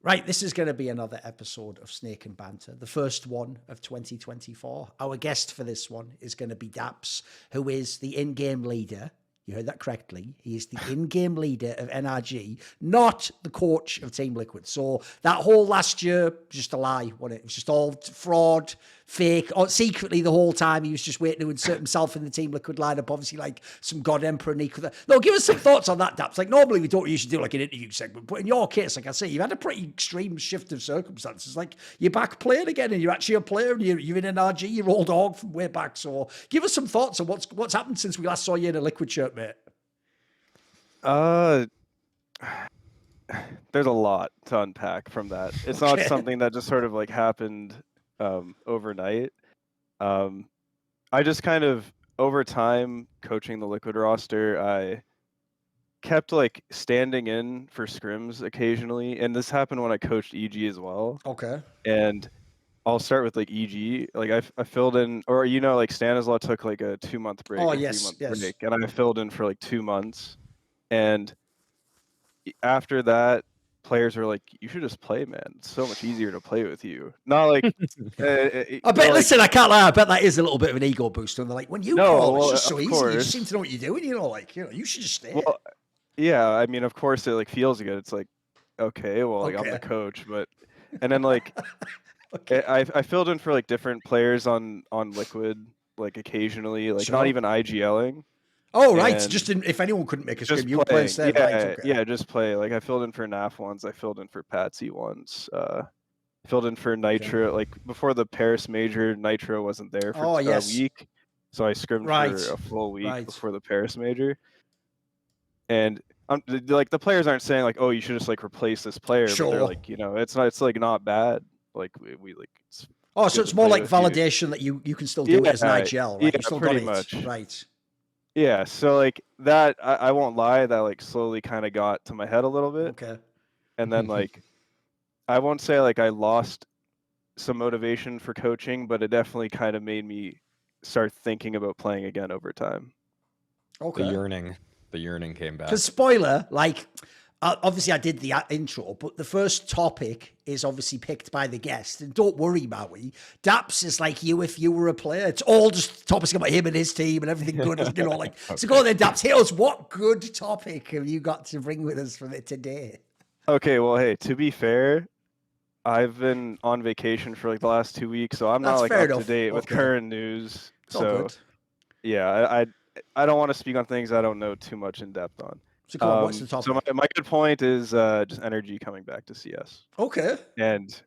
Right, this is going to be another episode of Snake and Banter, the first one of 2024. Our guest for this one is going to be Daps, who is the in-game leader. You heard that correctly. He is the in-game leader of NRG, not the coach of Team Liquid. So that whole last year, just a lie, wasn't it? It was just all fraud, fake, or secretly the whole time he was just waiting to insert himself in the Team Liquid lineup, obviously like some God Emperor Nico. No, give us some thoughts on that, Daps. Like normally we don't usually do like an interview segment, but in your case, like I say, you've had a pretty extreme shift of circumstances. Like you're back playing again and you're actually a player and you're in NRG, you're old dog from way back. So give us some thoughts on what's happened since we last saw you in a Liquid shirt, mate. There's a lot to unpack from that. It's not something that just sort of like happened overnight. I just kind of over time coaching the Liquid roster, I kept like standing in for scrims occasionally, and this happened when I coached EG as well. Okay. And I'll start with like EG. Like I filled in, or like Stanislaw took like a 2-month break, Oh, or yes, 3-month break, and I filled in for like 2 months. And after that, players are like, "You should just play, man. It's so much easier to play with you." Not like I bet. Listen, I can't lie. I bet that is a little bit of an ego booster. And they're like, when you call, it's just so easy. You just seem to know what you're doing. You should just stay. Well, yeah. I mean, of course, it like feels good. It's like, okay, well, like I'm the coach, but and then like, I filled in for like different players on Liquid, like occasionally, like not even IGLing. Oh, right. Just if anyone couldn't make a scrim, you were playing instead. Yeah, right, okay. Yeah, just play. Like I filled in for NAF once. I filled in for Patsy once. Filled in for Nitro. Okay. Like before the Paris major, Nitro wasn't there for a week. So I scrimmed for a full week before the Paris major. And like the players aren't saying like, oh, you should just like replace this player. Sure. But they're like, it's like not bad. Like we like. So it's more like validation that you can still do it as an IGL, right? Yeah, still pretty much. Right. Yeah, so like that, I won't lie, that like slowly kind of got to my head a little bit. Okay. And then like, I won't say like I lost some motivation for coaching, but it definitely kind of made me start thinking about playing again over time. Okay. The yearning came back. Because spoiler, like, obviously I did the intro, but the first topic is obviously picked by the guest. And don't worry, Maui. Daps is like you if you were a player. It's all just topics about him and his team and everything good. Like, okay. So go then, Daps. Hit us. What good topic have you got to bring with us from it today? Okay, well, hey, to be fair, I've been on vacation for like the last 2 weeks, so I'm not like up to date with current news. So yeah, I don't want to speak on things I don't know too much in depth on. So come on, what's the topic? So my good point is just NRG coming back to CS. Okay. And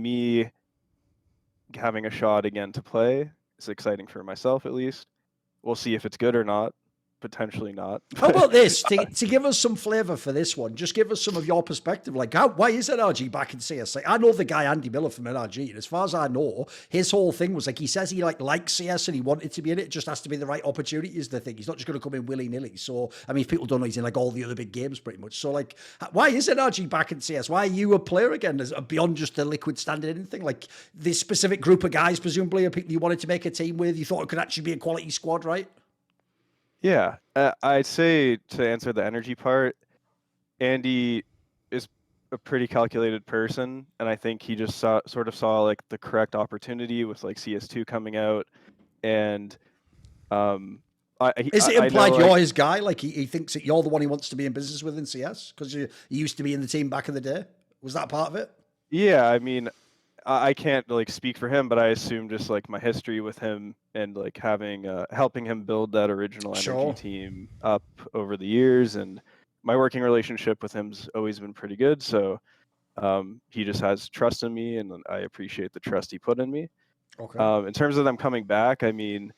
me having a shot again to play is exciting for myself at least. We'll see if it's good or not. Potentially not. How about this? To give us some flavor for this one, just give us some of your perspective. Like, why is NRG back in CS? Like, I know the guy Andy Miller from NRG, and as far as I know, his whole thing was like he says he likes CS and he wanted to be in it. It just has to be the right opportunity. Is the thing. He's not just going to come in willy nilly. So, I mean, if people don't know, he's in like all the other big games pretty much. So, like, why is NRG back in CS? Why are you a player again? Beyond just the Liquid standard anything? Like this specific group of guys, presumably, are people you wanted to make a team with. You thought it could actually be a quality squad, right? Yeah, I'd say to answer the energy part, Andy is a pretty calculated person, and I think he just sort of saw like the correct opportunity with like CS2 coming out, and is it implied you're his guy? Like he thinks that you're the one he wants to be in business with in CS because you used to be in the team back in the day. Was that part of it? Yeah, I mean, I can't like speak for him, but I assume just like my history with him and like having helping him build that original NRG team up over the years, and my working relationship with him's always been pretty good. So he just has trust in me, and I appreciate the trust he put in me. Okay. In terms of them coming back, I mean,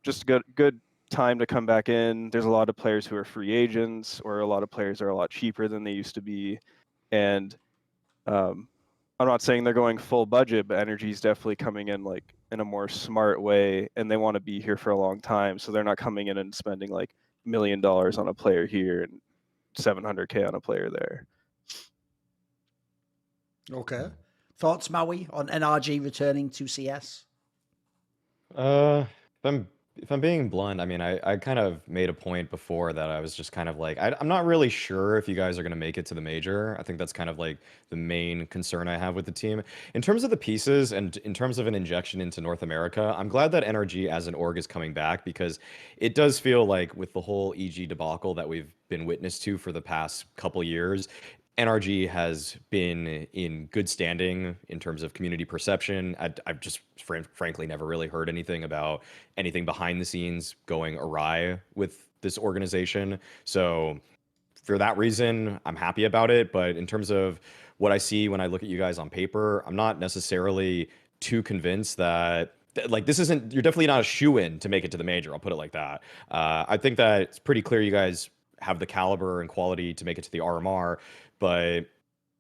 just good time to come back in. There's a lot of players who are free agents, or a lot of players are a lot cheaper than they used to be, and I'm not saying they're going full budget, but NRG is definitely coming in like in a more smart way, and they want to be here for a long time. So they're not coming in and spending like $1 million on a player here and 700K on a player there. Okay. Thoughts, Maui, on NRG returning to CS? Them If I'm being blunt, I mean, I kind of made a point before that I was just kind of like, I'm not really sure if you guys are going to make it to the major. I think that's kind of like the main concern I have with the team. In terms of the pieces and in terms of an injection into North America, I'm glad that NRG as an org is coming back because it does feel like with the whole EG debacle that we've been witness to for the past couple years, NRG has been in good standing in terms of community perception. I've just frankly never really heard anything about anything behind the scenes going awry with this organization. So for that reason, I'm happy about it. But in terms of what I see when I look at you guys on paper, I'm not necessarily too convinced that like this isn't, you're definitely not a shoe-in to make it to the major. I'll put it like that. I think that it's pretty clear you guys have the caliber and quality to make it to the RMR, but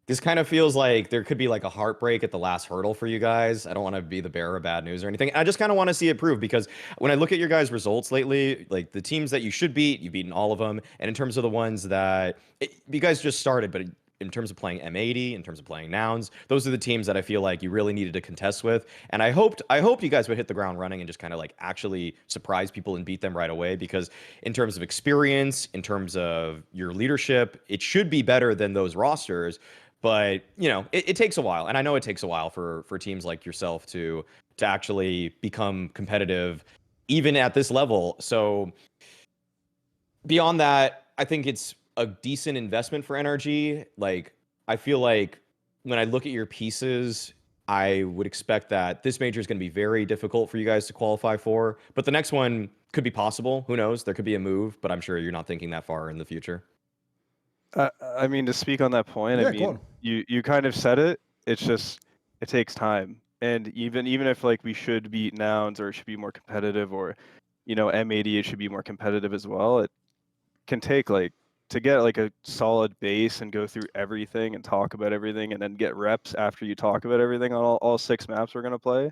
this kind of feels like there could be like a heartbreak at the last hurdle for you guys. I don't want to be the bearer of bad news or anything. I just kind of want to see it prove because when I look at your guys' results lately, like the teams that you should beat, you've beaten all of them. And in terms of the ones that you guys just started, but in terms of playing M80, in terms of playing Nouns, those are the teams that I feel like you really needed to contest with. And I hoped you guys would hit the ground running and just kind of like actually surprise people and beat them right away. Because in terms of experience, in terms of your leadership, it should be better than those rosters. But you know, it takes a while, and I know it takes a while for teams like yourself to actually become competitive, even at this level. So beyond that, I think it's a decent investment for NRG. Like, I feel like when I look at your pieces, I would expect that this major is going to be very difficult for you guys to qualify for. But the next one could be possible. Who knows? There could be a move, but I'm sure you're not thinking that far in the future. I mean, to speak on that point, Yeah, I mean, you kind of said it. It's just it takes time, and even if like we should beat Nouns or it should be more competitive, or you know M80 it should be more competitive as well. It can take like to get like a solid base and go through everything and talk about everything, and then get reps after you talk about everything on all 6 maps we're gonna play.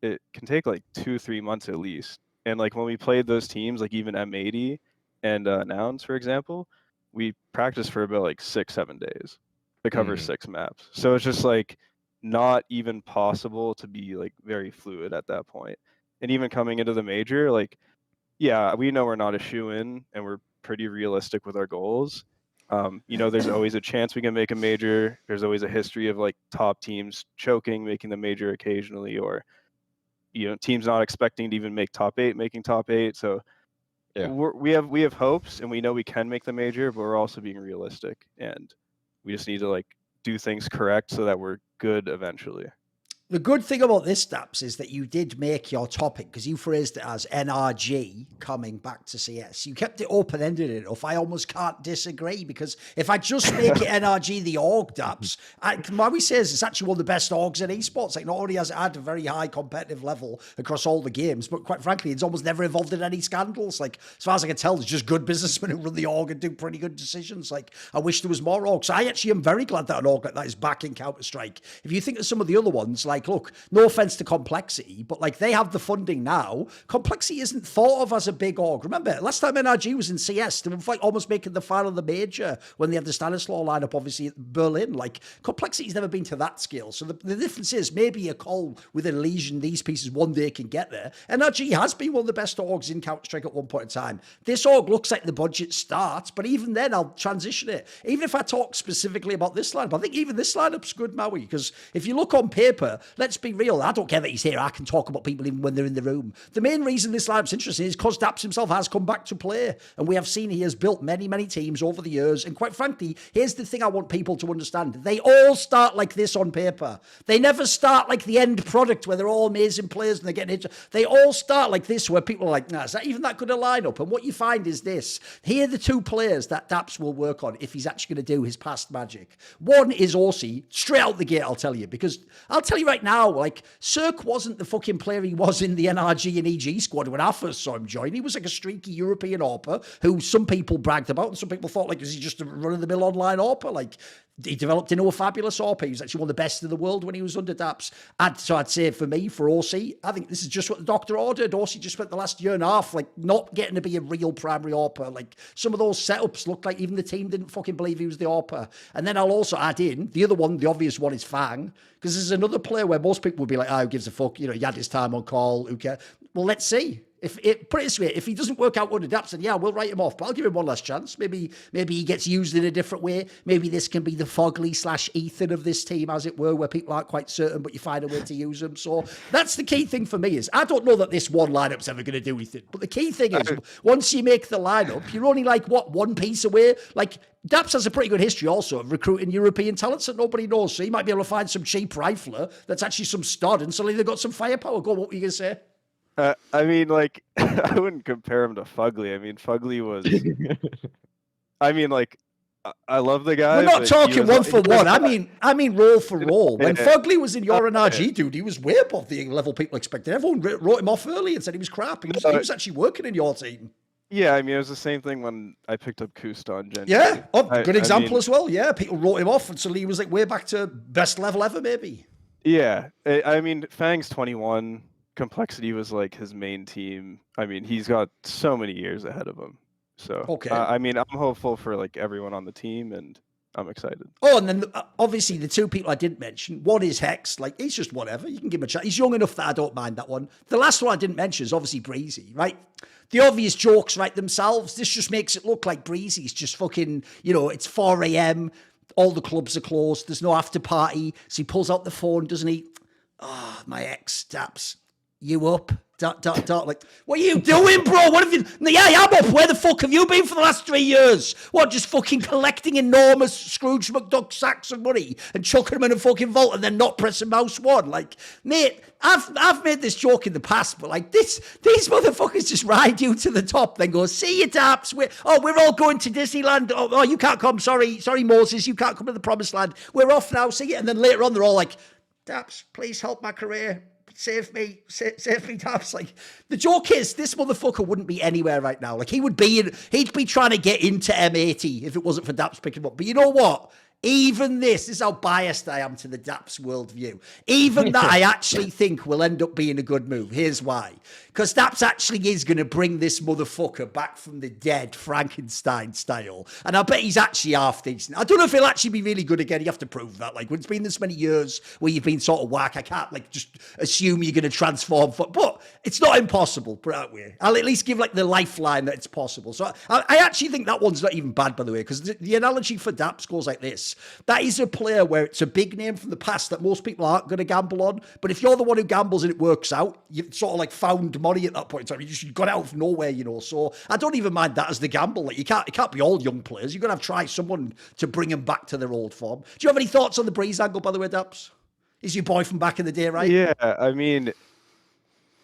It can take like 2-3 months at least. And like when we played those teams, like even M80 and Nouns, for example, we practiced for about like 6-7 days to cover 6 maps. So it's just like not even possible to be like very fluid at that point. And even coming into the major, like, yeah, we know we're not a shoe-in and we're pretty realistic with our goals. You know, there's always a chance we can make a major. There's always a history of like top teams choking, making the major occasionally, or you know, teams not expecting to even make top 8, making top 8. So yeah, we have hopes, and we know we can make the major, but we're also being realistic, and we just need to like do things correct so that we're good eventually. The good thing about this, daps, is that you did make your topic, because you phrased it as NRG coming back to CS. You kept it open-ended enough. I almost can't disagree, because if I just make it NRG the org, daps, Maui says it's actually one of the best orgs in esports. Like, not only has it had a very high competitive level across all the games, but quite frankly, it's almost never involved in any scandals. Like, as far as I can tell, there's just good businessmen who run the org and do pretty good decisions. Like, I wish there was more orgs. So I actually am very glad that an org like that is back in Counter-Strike. If you think of some of the other ones, like, look, no offense to Complexity, but like they have the funding now. Complexity isn't thought of as a big org. Remember, last time NRG was in CS, they were like almost making the final of the major when they had the Stanislaw lineup, obviously at Berlin. Like, Complexity's never been to that scale. So the difference is maybe a call with EliGE and these pieces one day can get there. NRG has been one of the best orgs in Counter-Strike at one point in time. This org looks like the budget starts, but even then I'll transition it. Even if I talk specifically about this lineup, I think even this lineup's good, Maui, because if you look on paper, let's be real. I don't care that he's here. I can talk about people even when they're in the room. The main reason this lineup's interesting is because daps himself has come back to play, and we have seen he has built many, many teams over the years. And quite frankly, here's the thing I want people to understand. They all start like this on paper. They never start like the end product where they're all amazing players and they're getting hit. They all start like this where people are like, nah, is that even that good a lineup? And what you find is this. Here are the two players that daps will work on if he's actually going to do his past magic. One is Aussie, straight out the gate, I'll tell you, because I'll tell you right now, like, Cirque wasn't the fucking player he was in the NRG and EG squad when I first saw him join. He was like a streaky European AWPer who some people bragged about and some people thought, like, is he just a run-of-the-mill online AWPer? Like, he developed into a fabulous AWPer. He was actually one of the best in the world when he was under daps. So I'd say for me, for Aussie, I think this is just what the doctor ordered. Aussie just spent the last year and a half, like, not getting to be a real primary AWPer. Like, some of those setups looked like even the team didn't fucking believe he was the AWPer. And then I'll also add in, the other one, the obvious one is Fang, because there's another player where most people would be like, oh, who gives a fuck? You know, he had his time on call, who cares? Well, let's see. Put it this way, if he doesn't work out under daps, then yeah, we'll write him off. But I'll give him one last chance. Maybe he gets used in a different way. Maybe this can be the Fogley/Ethan of this team, as it were, where people aren't quite certain, but you find a way to use them. So that's the key thing for me. Is I don't know that this one lineup's ever going to do anything. But the key thing is, once you make the lineup, you're only like one piece away. Like daps has a pretty good history also of recruiting European talents that nobody knows. So you might be able to find some cheap rifler that's actually some stud, and suddenly they've got some firepower. Go on, what were you going to say? I mean, like, I wouldn't compare him to Fugly. I mean, Fugly was. I mean, like, I love the guy. We're not talking one for one. I mean roll for roll. When Fugly was in your NRG, dude, he was way above the level people expected. Everyone wrote him off early and said he was crap. He was actually working in your team. Yeah, I mean, it was the same thing when I picked up Kusta on Gen. Yeah, good example as well. Yeah, people wrote him off, and suddenly he was like way back to best level ever, maybe. Yeah, I mean, Fang's 21. Complexity was like his main team. I mean, he's got so many years ahead of him. So, okay. I mean, I'm hopeful for like everyone on the team, and I'm excited. Oh, and then obviously the two people I didn't mention. One is Hex. Like, he's just whatever. You can give him a chat. He's young enough that I don't mind that one. The last one I didn't mention is obviously Breezy, right? The obvious jokes write themselves. This just makes it look like Breezy's just fucking, it's 4 a.m. All the clubs are closed. There's no after party. So he pulls out the phone, doesn't he? Oh, my ex, daps. You up? ... Like, what are you doing, bro? What have you... Yeah, I'm up. Where the fuck have you been for the last 3 years? What, just fucking collecting enormous Scrooge McDuck sacks of money and chucking them in a fucking vault and then not pressing mouse one? Like, mate, I've made this joke in the past, but like these motherfuckers just ride you to the top, then go, see you, daps. We're all going to Disneyland. Oh, you can't come. Sorry, Moses, you can't come to the promised land. We're off now. See you. And then later on, they're all like, daps, please help my career. Save me, daps. Like, the joke is, this motherfucker wouldn't be anywhere right now. Like, he'd be trying to get into M80 if it wasn't for daps picking him up. But you know what? Even this is how biased I am to the daps worldview. Even that I actually think will end up being a good move. Here's why. Because daps actually is going to bring this motherfucker back from the dead, Frankenstein style. And I bet he's actually half decent. I don't know if he'll actually be really good again. You have to prove that. Like, when it's been this many years where you've been sort of whack, I can't, like, just assume you're going to transform. But it's not impossible, put it that way. I'll at least give, like, the lifeline that it's possible. So I actually think that one's not even bad, by the way, because the analogy for daps goes like this. That is a player where it's a big name from the past that most people aren't going to gamble on. But if you're the one who gambles and it works out, you've sort of like found money at that point in time. You got out of nowhere, So I don't even mind that as the gamble. Like, it can't be all young players. You're going to have to try someone to bring them back to their old form. Do you have any thoughts on the Breeze angle, by the way, Daps? He's your boy from back in the day, right? Yeah, I mean,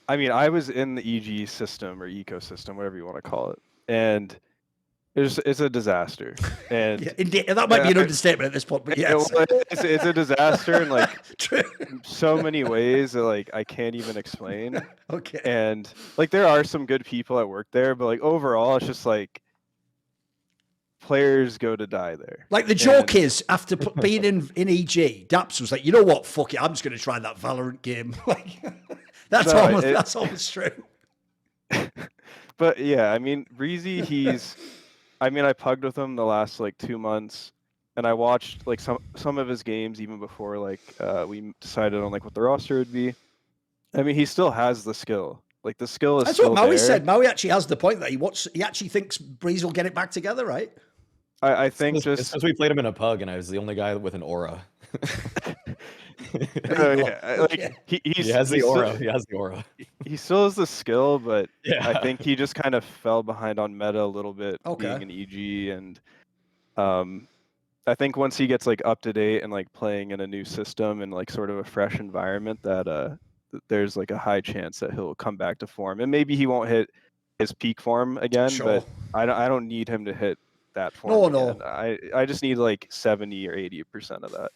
I was in the EG system or ecosystem, whatever you want to call it, and it's a disaster. And yeah, that might be an understatement at this point, but yes. It's a disaster in like so many ways that like I can't even explain. Okay. And like there are some good people that work there, but like overall it's just like players go to die there. Like the joke is, after being in EG, Daps was like, you know what, fuck it, I'm just going to try that Valorant game. Like, that's almost true. But yeah, I mean, Breezy, I pugged with him the last like 2 months, and I watched like some of his games even before like we decided on like what the roster would be. I mean, he still has the skill. Like the skill is. That's still what Maui there. said. Maui actually has the point that he actually thinks Breeze will get it back together, right? I think it's because we played him in a pug, and I was the only guy with an aura. He has the aura. He still has the skill, but yeah. I think he just kind of fell behind on meta a little bit, being an EG, and I think once he gets like up to date and like playing in a new system and like sort of a fresh environment, that there's like a high chance that he'll come back to form, and maybe he won't hit his peak form again, but I don't need him to hit that form. No. I just need like 70 or 80% of that.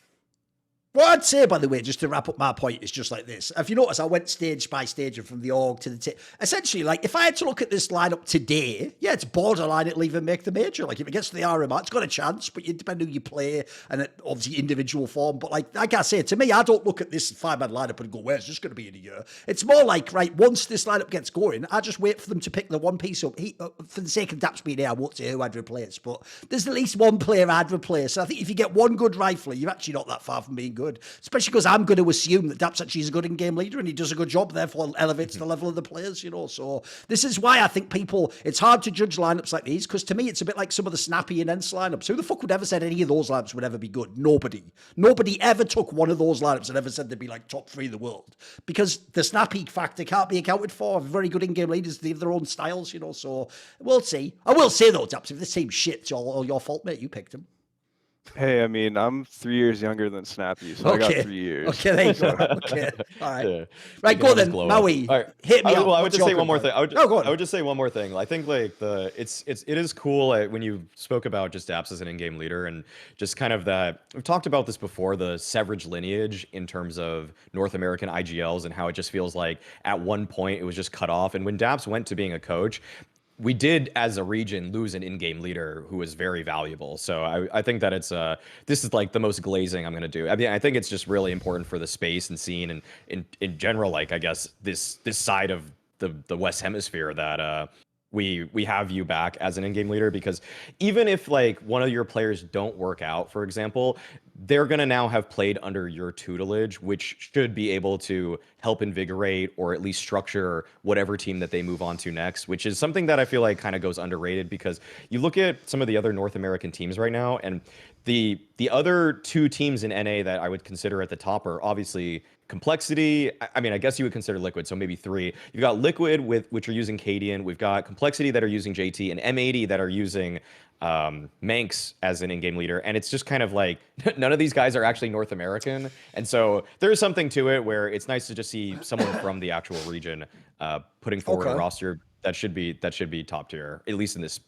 What I'd say, by the way, just to wrap up my point, is just like this. If you notice, I went stage by stage and from the org to the tip. Essentially, like, if I had to look at this lineup today, yeah, it's borderline it'll even make the major. Like, if it gets to the RMR, it's got a chance, but you depend who you play and obviously individual form. But like I say, to me, I don't look at this 5-man lineup and go, where's this going to be in a year? It's more like, right, once this lineup gets going, I just wait for them to pick the one piece up. For the sake of Daps being here, I won't say who I'd replace, but there's at least one player I'd replace. I think if you get one good rifler, you're actually not that far from being good. good. Especially because I'm going to assume that daps actually is a good in-game leader and he does a good job, therefore elevates the level of the players, you know. So this is why I think it's hard to judge lineups like these, because to me it's a bit like some of the Snappy and Ents lineups. Who the fuck would ever said any of those lineups would ever be good? Nobody ever took one of those lineups and ever said they'd be like top 3 in the world, because the Snappy factor can't be accounted for. Very good in-game leaders, they have their own styles, you know. So we'll see. I will say though, daps, if this team's shit, it's all your fault, mate. You picked him. Hey, I mean, I'm 3 years younger than Snappy, so I got 3 years. Okay, there you go. Okay, all right. Yeah. Right, go then, Maui. All right. Hit me up. Well, I would just say one more thing. Go on. I would just say one more thing. I think like it is cool when you spoke about just daps as an in-game leader, and just kind of that we've talked about this before, the Severage lineage in terms of North American IGLs, and how it just feels like at one point it was just cut off. And when daps went to being a coach, we did as a region lose an in-game leader who was very valuable. So I think that this is like the most glazing I'm going to do. I mean, I think it's just really important for the space and scene, and in general, like, I guess this side of the West Hemisphere, that we have you back as an in-game leader, because even if like one of your players don't work out, for example, they're going to now have played under your tutelage, which should be able to help invigorate or at least structure whatever team that they move on to next, which is something that I feel like kind of goes underrated, because you look at some of the other North American teams right now, and the other 2 teams in NA that I would consider at the top are obviously Complexity. I mean, I guess you would consider Liquid, so maybe 3. You've got Liquid, which are using Cadian. We've got Complexity that are using JT, and M80 that are using Manx as an in-game leader. And it's just kind of like, none of these guys are actually North American. And so there's something to it where it's nice to just see someone from the actual region putting forward a roster that should be top tier, at least in this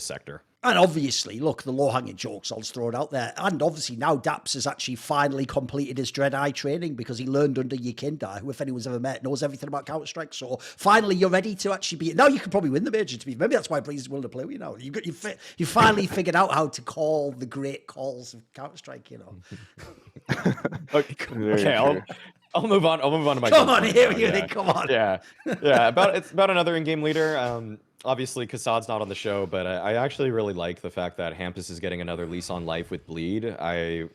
sector. And obviously, look, the low-hanging jokes, I'll just throw it out there. And obviously now daps has actually finally completed his Dread Eye training, because he learned under Yekindar, who, if anyone's ever met, knows everything about Counter-Strike. So finally you're ready to actually be... Now you can probably win the major, to be... Maybe that's why Breeze is willing to play with you now. You finally figured out how to call the great calls of Counter-Strike, you know. Okay, I'll move on. I'll move on to my... Come on, here you go. Come on. Yeah. It's about another in-game leader. Obviously, Kassad's not on the show, but I actually really like the fact that Hampus is getting another lease on life with Bleed. I've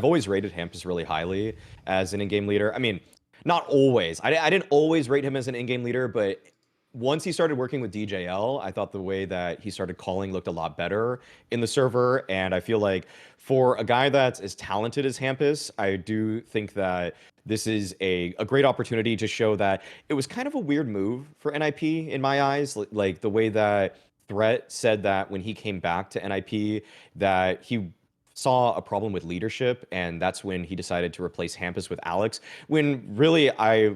always rated Hampus really highly as an in-game leader. I mean, not always. I didn't always rate him as an in-game leader, but once he started working with DJL, I thought the way that he started calling looked a lot better in the server. And I feel like for a guy that's as talented as Hampus, I do think that this is a great opportunity to show that it was kind of a weird move for NIP in my eyes. Like the way that Threat said that when he came back to NIP, that he saw a problem with leadership, and that's when he decided to replace Hampus with Alex. When really,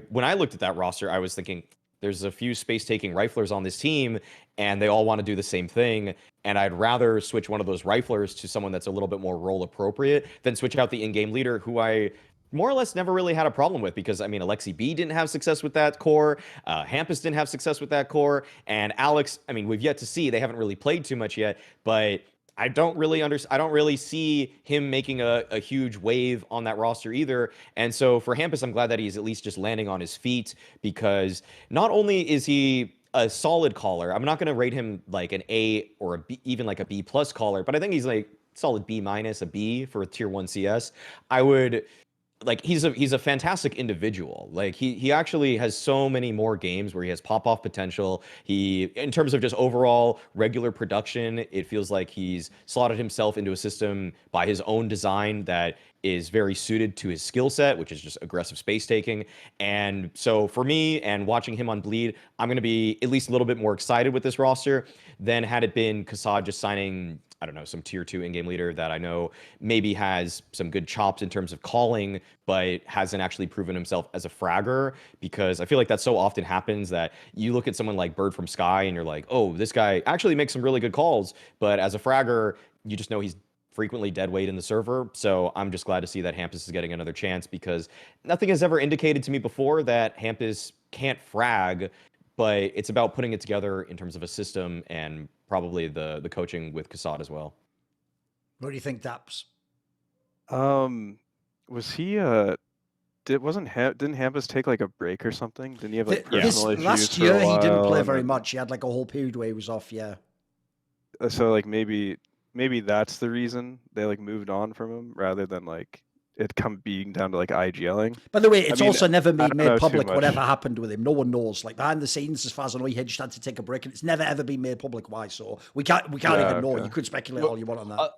when I looked at that roster, I was thinking, there's a few space-taking riflers on this team, and they all want to do the same thing. And I'd rather switch one of those riflers to someone that's a little bit more role-appropriate than switch out the in-game leader, who I more or less never really had a problem with, because, I mean, Alexi B didn't have success with that core, Hampus didn't have success with that core, and Alex, I mean, we've yet to see. They haven't really played too much yet, but I don't really see him making a huge wave on that roster either. And so for Hampus, I'm glad that he's at least just landing on his feet, because not only is he a solid caller, I'm not going to rate him like an A or a B, even like a B plus caller, but I think he's like solid B minus, a B for tier 1 CS. I would... Like, he's a fantastic individual. Like, he actually has so many more games where he has pop-off potential. In terms of just overall regular production, it feels like he's slotted himself into a system by his own design that is very suited to his skill set, which is just aggressive space taking. And so for me, and watching him on Bleed, I'm going to be at least a little bit more excited with this roster than had it been Kassad just signing, I don't know, some tier 2 in-game leader that I know maybe has some good chops in terms of calling, but hasn't actually proven himself as a fragger. Because I feel like that so often happens, that you look at someone like Bird from Sky and you're like, oh, this guy actually makes some really good calls, but as a fragger, you just know he's frequently dead weight in the server. So I'm just glad to see that Hampus is getting another chance, because nothing has ever indicated to me before that Hampus can't frag, but it's about putting it together in terms of a system, and probably the coaching with Kassad as well. What do you think, daps? Was he didn't Hampus take like a break or something? Didn't he have like personal issues last for a year? He didn't while, play and very then- much. He had like a whole period where he was off. Yeah. So like maybe that's the reason they like moved on from him, rather than like it come being down to like IGLing. By the way, it's I mean, also never I been don't know made too public much. whatever happened with him. No one knows. Like behind the scenes, as far as I know, he had just had to take a break, and it's never ever been made public why. So we can't even know. Okay. You could speculate all you want on that.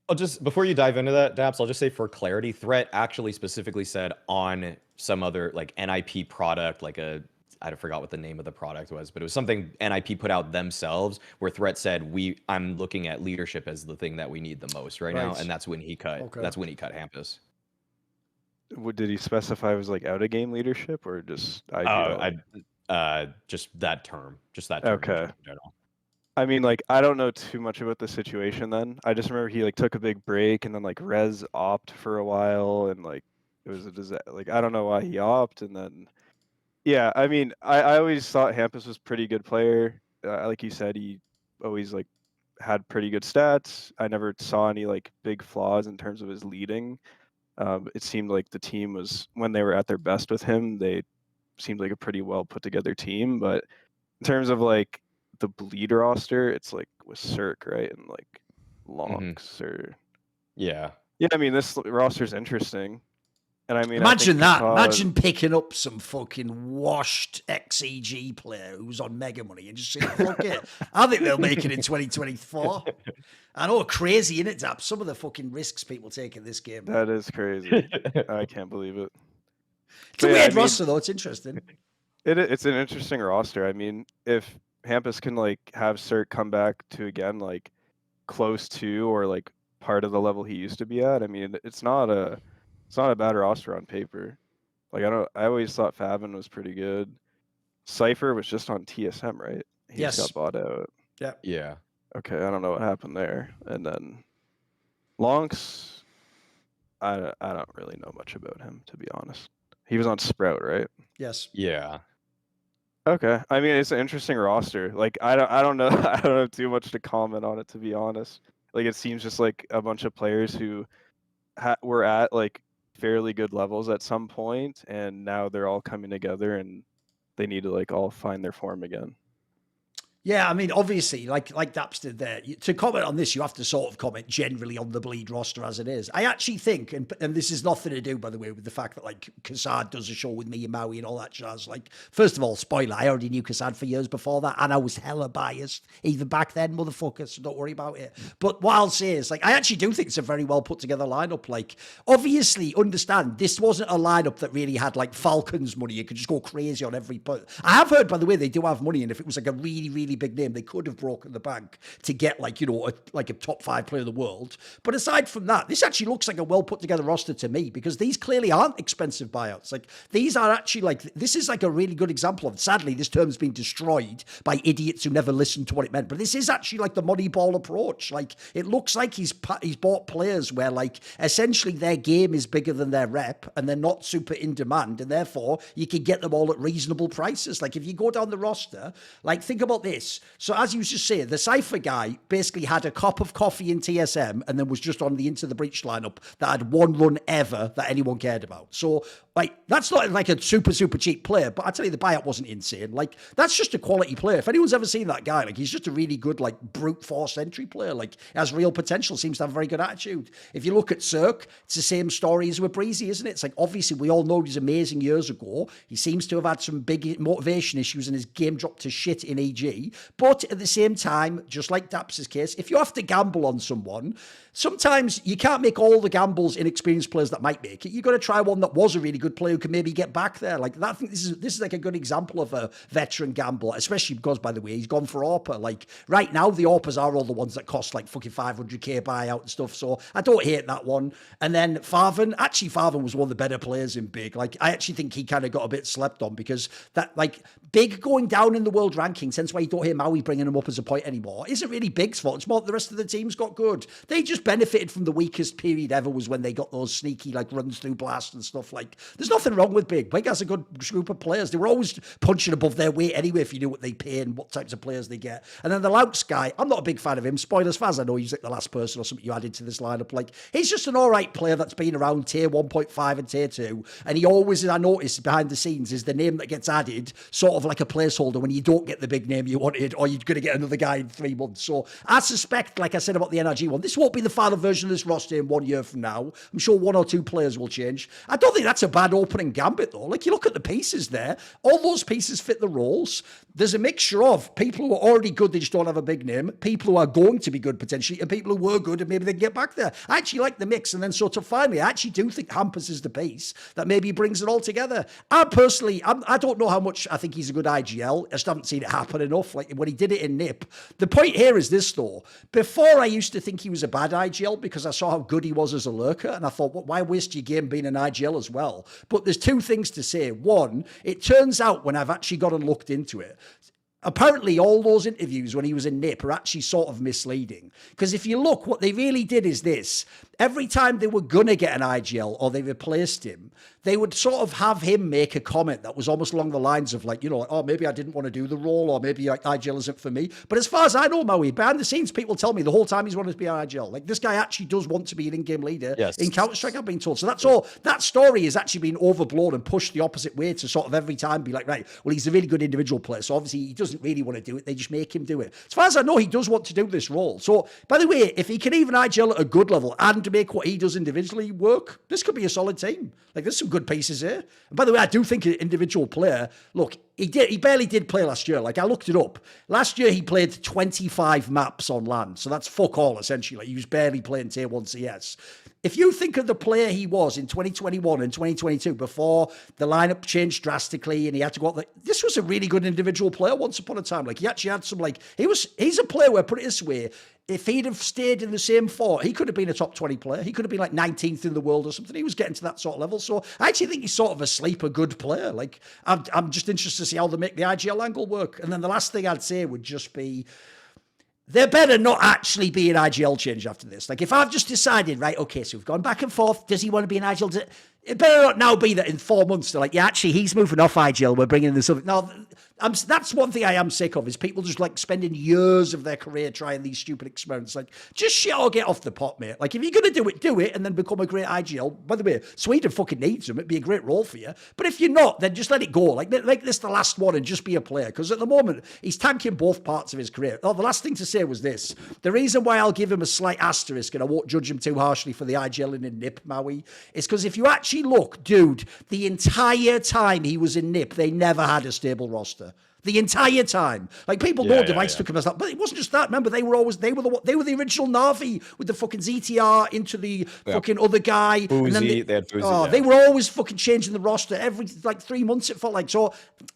I'll just, before you dive into that, Daps, I'll just say for clarity, Threat actually specifically said on some other like NIP product, like I forgot what the name of the product was, but it was something NIP put out themselves where Threat said, I'm looking at leadership as the thing that we need the most right now. And that's when he cut, that's when he cut Hampus. Did he specify it was like out of game leadership or just IGL? Just that term. Okay. In general. I mean, like, I don't know too much about the situation then. I just remember he like took a big break and then like res opt for a while and like it was a disaster. Like I don't know why he opt and then yeah, I mean, I always thought Hampus was pretty good player. Like you said, he always like had pretty good stats. I never saw any like big flaws in terms of his leading. It seemed like the team was when they were at their best with him, they seemed like a pretty well put together team. But in terms of like the bleed roster, it's like with Cirque, right? And like Lonks or yeah. I mean, this roster's interesting. And I mean, imagine that. Imagine picking up some fucking washed XEG player who's on mega money and just saying, fuck it. I think they'll make it in 2024. I know, crazy, innit, Dap? Some of the fucking risks people take in this game. That is crazy. I can't believe it. It's a weird roster, though. It's interesting. It's an interesting roster. I mean, if Hampus can like have Cert come back to again like close to or like part of the level he used to be at, I mean, it's not a bad roster on paper. Like I always thought Favin was pretty good. Cypher was just on TSM, right? He just got bought out. Yeah. Yeah. Okay, I don't know what happened there. And then Lonks, I don't really know much about him, to be honest. He was on Sprout, right? Yes. Yeah. Okay. I mean, it's an interesting roster. Like I don't know I don't have too much to comment on it, to be honest. Like it seems just like a bunch of players who were at like fairly good levels at some point, and now they're all coming together and they need to like all find their form again. Yeah, I mean, obviously, like Daps did there, to comment on this, you have to sort of comment generally on the bleed roster as it is. I actually think, and this is nothing to do, by the way, with the fact that, like, Kassad does a show with me and Maui and all that jazz. Like, first of all, spoiler, I already knew Kassad for years before that, and I was hella biased, even back then, motherfucker, so don't worry about it. But what I'll say is, like, I actually do think it's a very well put together lineup. Like, obviously, understand, this wasn't a lineup that really had, like, Falcons money. You could just go crazy on every put. I have heard, by the way, they do have money, and if it was, like, a really, really big name, they could have broken the bank to get like, you know, a top 5 player in the world. But aside from that, this actually looks like a well put together roster to me, because these clearly aren't expensive buyouts. Like these are actually like, this is like a really good example of, sadly, this term's been destroyed by idiots who never listened to what it meant. But this is actually like the Moneyball approach. Like it looks like he's bought players where like essentially their game is bigger than their rep and they're not super in demand, and therefore you can get them all at reasonable prices. Like if you go down the roster, like think about this. So as you just say, the Cypher guy basically had a cup of coffee in TSM and then was just on the Into the Breach lineup that had one run ever that anyone cared about. So like that's not like a super, super cheap player, but I tell you, the buyout wasn't insane. Like that's just a quality player. If anyone's ever seen that guy, like he's just a really good, like brute force entry player, like has real potential, seems to have a very good attitude. If you look at Cirque, it's the same story as with Breezy, isn't it? It's like, obviously we all know he's amazing years ago. He seems to have had some big motivation issues and his game dropped to shit in EG. But at the same time, just like Daps' case, if you have to gamble on someone, sometimes you can't make all the gambles inexperienced players that might make it. You've got to try one that was a really good player who can maybe get back there. Like that, I think this is like a good example of a veteran gamble, especially because, by the way, he's gone for AWPA. Like right now, the AWPAs are all the ones that cost like fucking 500k buyout and stuff. So I don't hate that one. And then Farvan was one of the better players in Big. Like I actually think he kind of got a bit slept on, because that like Big going down in the world rankings, hence why you don't hear Maui bringing him up as a point anymore, isn't really Big's fault. It's more the rest of the teams got good. They just benefited from the weakest period ever, was when they got those sneaky like runs through blast and stuff. Like there's nothing wrong with Big. Big has a good group of players. They were always punching above their weight anyway, if you knew what they pay and what types of players they get. And then the Louts guy, I'm not a big fan of him. Spoilers fans, I know he's like the last person or something you added to this lineup. Like he's just an all right player that's been around tier 1.5 and tier 2, and he always, I noticed behind the scenes, is the name that gets added sort of like a placeholder when you don't get the big name you wanted, or you're going to get another guy in 3 months. So I suspect, like I said about the NRG one, this won't be the final version of this roster in 1 year from now. I'm sure 1 or 2 players will change. I don't think that's a bad opening gambit, though. Like, you look at the pieces there, all those pieces fit the roles. There's a mixture of people who are already good, they just don't have a big name, people who are going to be good potentially, and people who were good and maybe they can get back there. I actually like the mix, and then sort of finally, I actually do think Hampus is the piece that maybe brings it all together. I personally, I don't know how much I think he's a good IGL. I just haven't seen it happen enough. Like when he did it in NIP. The point here is this, though. Before, I used to think he was a bad IGL because I saw how good he was as a lurker, and I thought, well, why waste your game being an IGL as well? But there's 2 things to say. One, it turns out when I've actually gone and looked into it, apparently all those interviews when he was in NIP are actually sort of misleading. Because if you look, what they really did is this. Every time they were going to get an IGL or they replaced him, they would sort of have him make a comment that was almost along the lines of like, you know, like, oh, maybe I didn't want to do the role, or maybe like IGL isn't for me. But as far as I know, Maui, behind the scenes, people tell me the whole time he's wanted to be an IGL. Like, this guy actually does want to be an in-game leader in Counter-Strike, I've been told. So that's all. That story has actually been overblown and pushed the opposite way to sort of every time be like, right, well, he's a really good individual player, so obviously he doesn't really want to do it. They just make him do it. As far as I know, he does want to do this role. So, by the way, if he can even IGL at a good level and make what he does individually work, this could be a solid team. Like, there's some good pieces here. And by the way, I do think an individual player, look, he barely did play last year. Like, I looked it up. Last year, he played 25 maps on LAN. So that's fuck all, essentially. Like, he was barely playing Tier 1 CS. If you think of the player he was in 2021 and 2022, before the lineup changed drastically and he had to go out there, this was a really good individual player once upon a time. Like, he actually had some, like, he's a player where, put it this way, if he'd have stayed in the same fort, he could have been a top 20 player. He could have been like 19th in the world or something. He was getting to that sort of level. So I actually think he's sort of a sleeper good player. Like, I'm just interested to see how they make the IGL angle work. And then the last thing I'd say would just be, there better not actually be an IGL change after this. Like, if I've just decided, right, okay, so we've gone back and forth, does he want to be an IGL? It better not now be that in 4 months they're like, yeah, actually, he's moving off IGL, we're bringing in this other. Now, that's one thing I am sick of, is people just like spending years of their career trying these stupid experiments. Like, just shit or get off the pot, mate. Like, if you're going to do it and then become a great IGL. By the way, Sweden fucking needs him. It'd be a great role for you. But if you're not, then just let it go. Like, make this the last one and just be a player. Because at the moment, he's tanking both parts of his career. Oh, the last thing to say was this. The reason why I'll give him a slight asterisk and I won't judge him too harshly for the IGL in NIP, Maui, is because if you actually look, dude, the entire time he was in NIP, they never had a stable roster. The entire time. Like, people know Device took him as that, but it wasn't just that. Remember, they were the original Na'Vi with the fucking ZTR into the fucking other guy. Boozy, and then they had Boozy, they were always fucking changing the roster every like 3 months, it felt like. So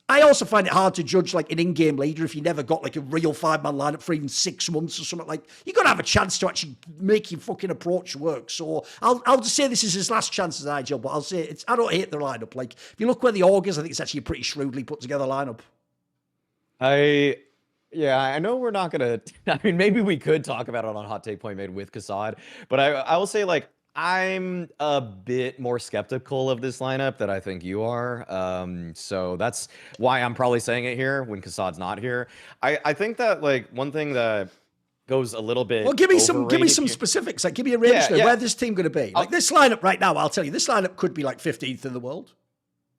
I also find it hard to judge like an in-game leader if you never got like a real 5-man lineup for even 6 months or something. Like, you got to have a chance to actually make your fucking approach work. So I'll just say this is his last chance as IGL, but I'll say I don't hate the lineup. Like, if you look where the org is, I think it's actually a pretty shrewdly put together lineup. I know we're not gonna. I mean, maybe we could talk about it on Hot Take Point Made with Kassad, but I will say, like, I'm a bit more skeptical of this lineup than I think you are. So that's why I'm probably saying it here when Kassad's not here. I think that, like, one thing that goes a little bit. Well, give me some specifics. Like, give me a range there. Where this team going to be? Like, this lineup right now, I'll tell you, this lineup could be like 15th in the world.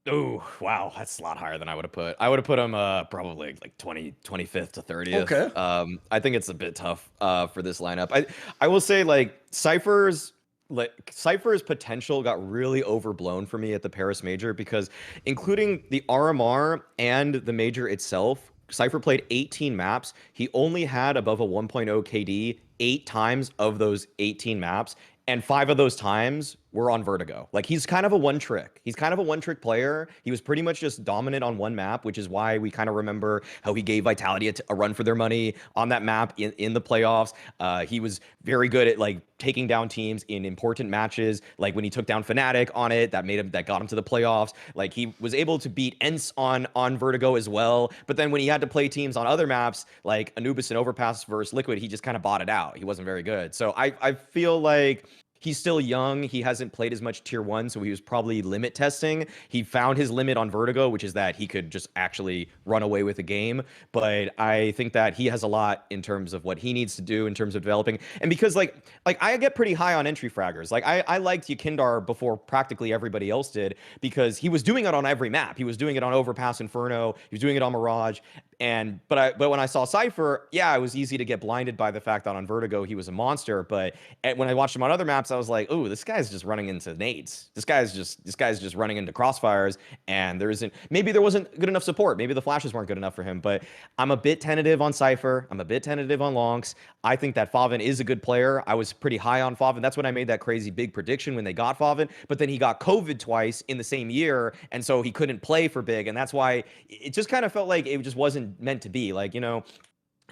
Oh, wow. That's a lot higher than I would have put. I would have put him probably like 25th to 30th. Okay. I think it's a bit tough for this lineup. I will say, like, Cypher's potential got really overblown for me at the Paris Major, because including the RMR and the Major itself, Cypher played 18 maps. He only had above a 1.0 KD 8 times of those 18 maps. And 5 of those times were on Vertigo. Like, he's kind of a one-trick. He's kind of a one-trick player. He was pretty much just dominant on one map, which is why we kind of remember how he gave Vitality a run for their money on that map in the playoffs. He was very good at, like, taking down teams in important matches, like when he took down Fnatic on it, that got him to the playoffs. Like, he was able to beat ENCE on Vertigo as well. But then when he had to play teams on other maps, like Anubis and Overpass versus Liquid, he just kind of bought it out. He wasn't very good. So I feel like he's still young. He hasn't played as much Tier 1, so he was probably limit testing. He found his limit on Vertigo, which is that he could just actually run away with a game. But I think that he has a lot in terms of what he needs to do in terms of developing. And because, like I get pretty high on entry fraggers. Like, I liked Yakindar before practically everybody else did, because he was doing it on every map. He was doing it on Overpass Inferno. He was doing it on Mirage. But when I saw Cypher, yeah, it was easy to get blinded by the fact that on Vertigo he was a monster. But when I watched him on other maps, I was like, oh, this guy's just running into nades. This guy's just running into crossfires, and maybe there wasn't good enough support. Maybe the flashes weren't good enough for him. But I'm a bit tentative on Cypher. I'm a bit tentative on Lonks. I think that Favin is a good player. I was pretty high on Favin. That's when I made that crazy big prediction when they got Favin. But then he got COVID twice in the same year, and so he couldn't play for Big, and that's why it just kind of felt like it just wasn't meant to be. Like,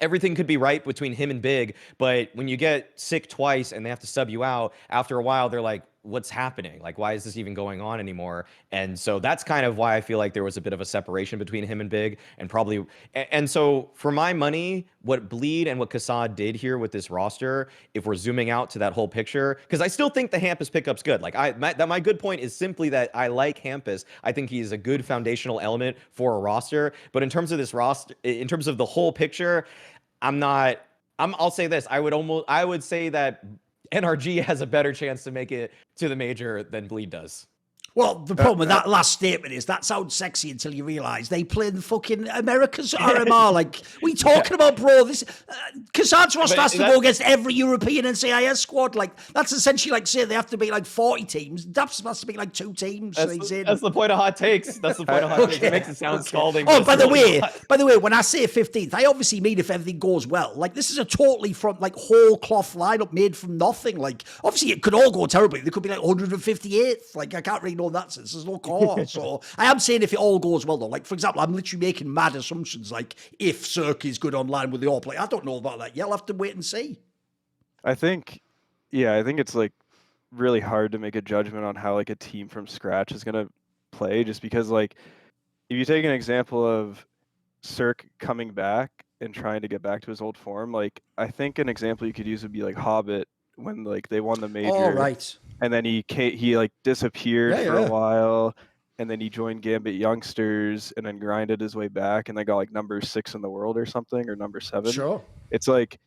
everything could be right between him and Big, but when you get sick twice and they have to sub you out, after a while they're like, what's happening? Like, why is this even going on anymore? And so that's kind of why I feel like there was a bit of a separation between him and Big, and so for my money, what Bleed and what Kassad did here with this roster, if we're zooming out to that whole picture, because I still think the Hampus pickup's good. Like, my good point is simply that I like Hampus. I think he's a good foundational element for a roster, but in terms of this roster, in terms of the whole picture, I'll say this. I would say that NRG has a better chance to make it to the major than Bleed does. Well, the problem with that last statement is that sounds sexy until you realise they play in fucking America's RMR. Like, we talking about, bro? This Kassad's roster has to go against every European NCIS squad. Like, that's essentially like saying they have to be like 40 teams. Daps has to be like 2 teams. That's the point of hot takes. That's the point of hot takes. It makes it sound scalding. Oh, by the way, when I say 15th, I obviously mean if everything goes well. Like, this is a totally from like whole cloth lineup made from nothing. Like, obviously it could all go terribly. There could be like 158th. Like, I can't really know that sense. There's no core. So I am saying if it all goes well though. Like, for example, I'm literally making mad assumptions like if Cirque is good online with the AWP. Like, I don't know about that yet. I'll have to wait and see. I think it's like really hard to make a judgment on how like a team from scratch is gonna play, just because like if you take an example of Cirque coming back and trying to get back to his old form, like I think an example you could use would be like Hobbit when like they won the major. Oh, right. And then he like disappeared for a while, and then he joined Gambit Youngsters and then grinded his way back and they got like number 6 in the world or something, or number 7. Sure. It's like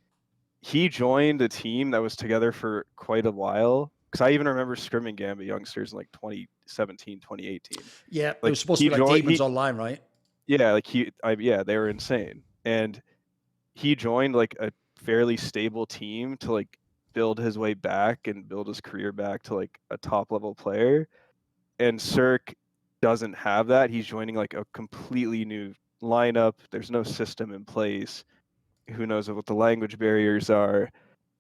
he joined a team that was together for quite a while. Because I even remember scrimming Gambit Youngsters in like 2017, 2018. Yeah, like, it was supposed to be like Demons Online, right? Yeah, like they were insane. And he joined like a fairly stable team to like build his way back and build his career back to like a top level player. And Cirque doesn't have that. He's joining like a completely new lineup. There's no system in place. Who knows what the language barriers are.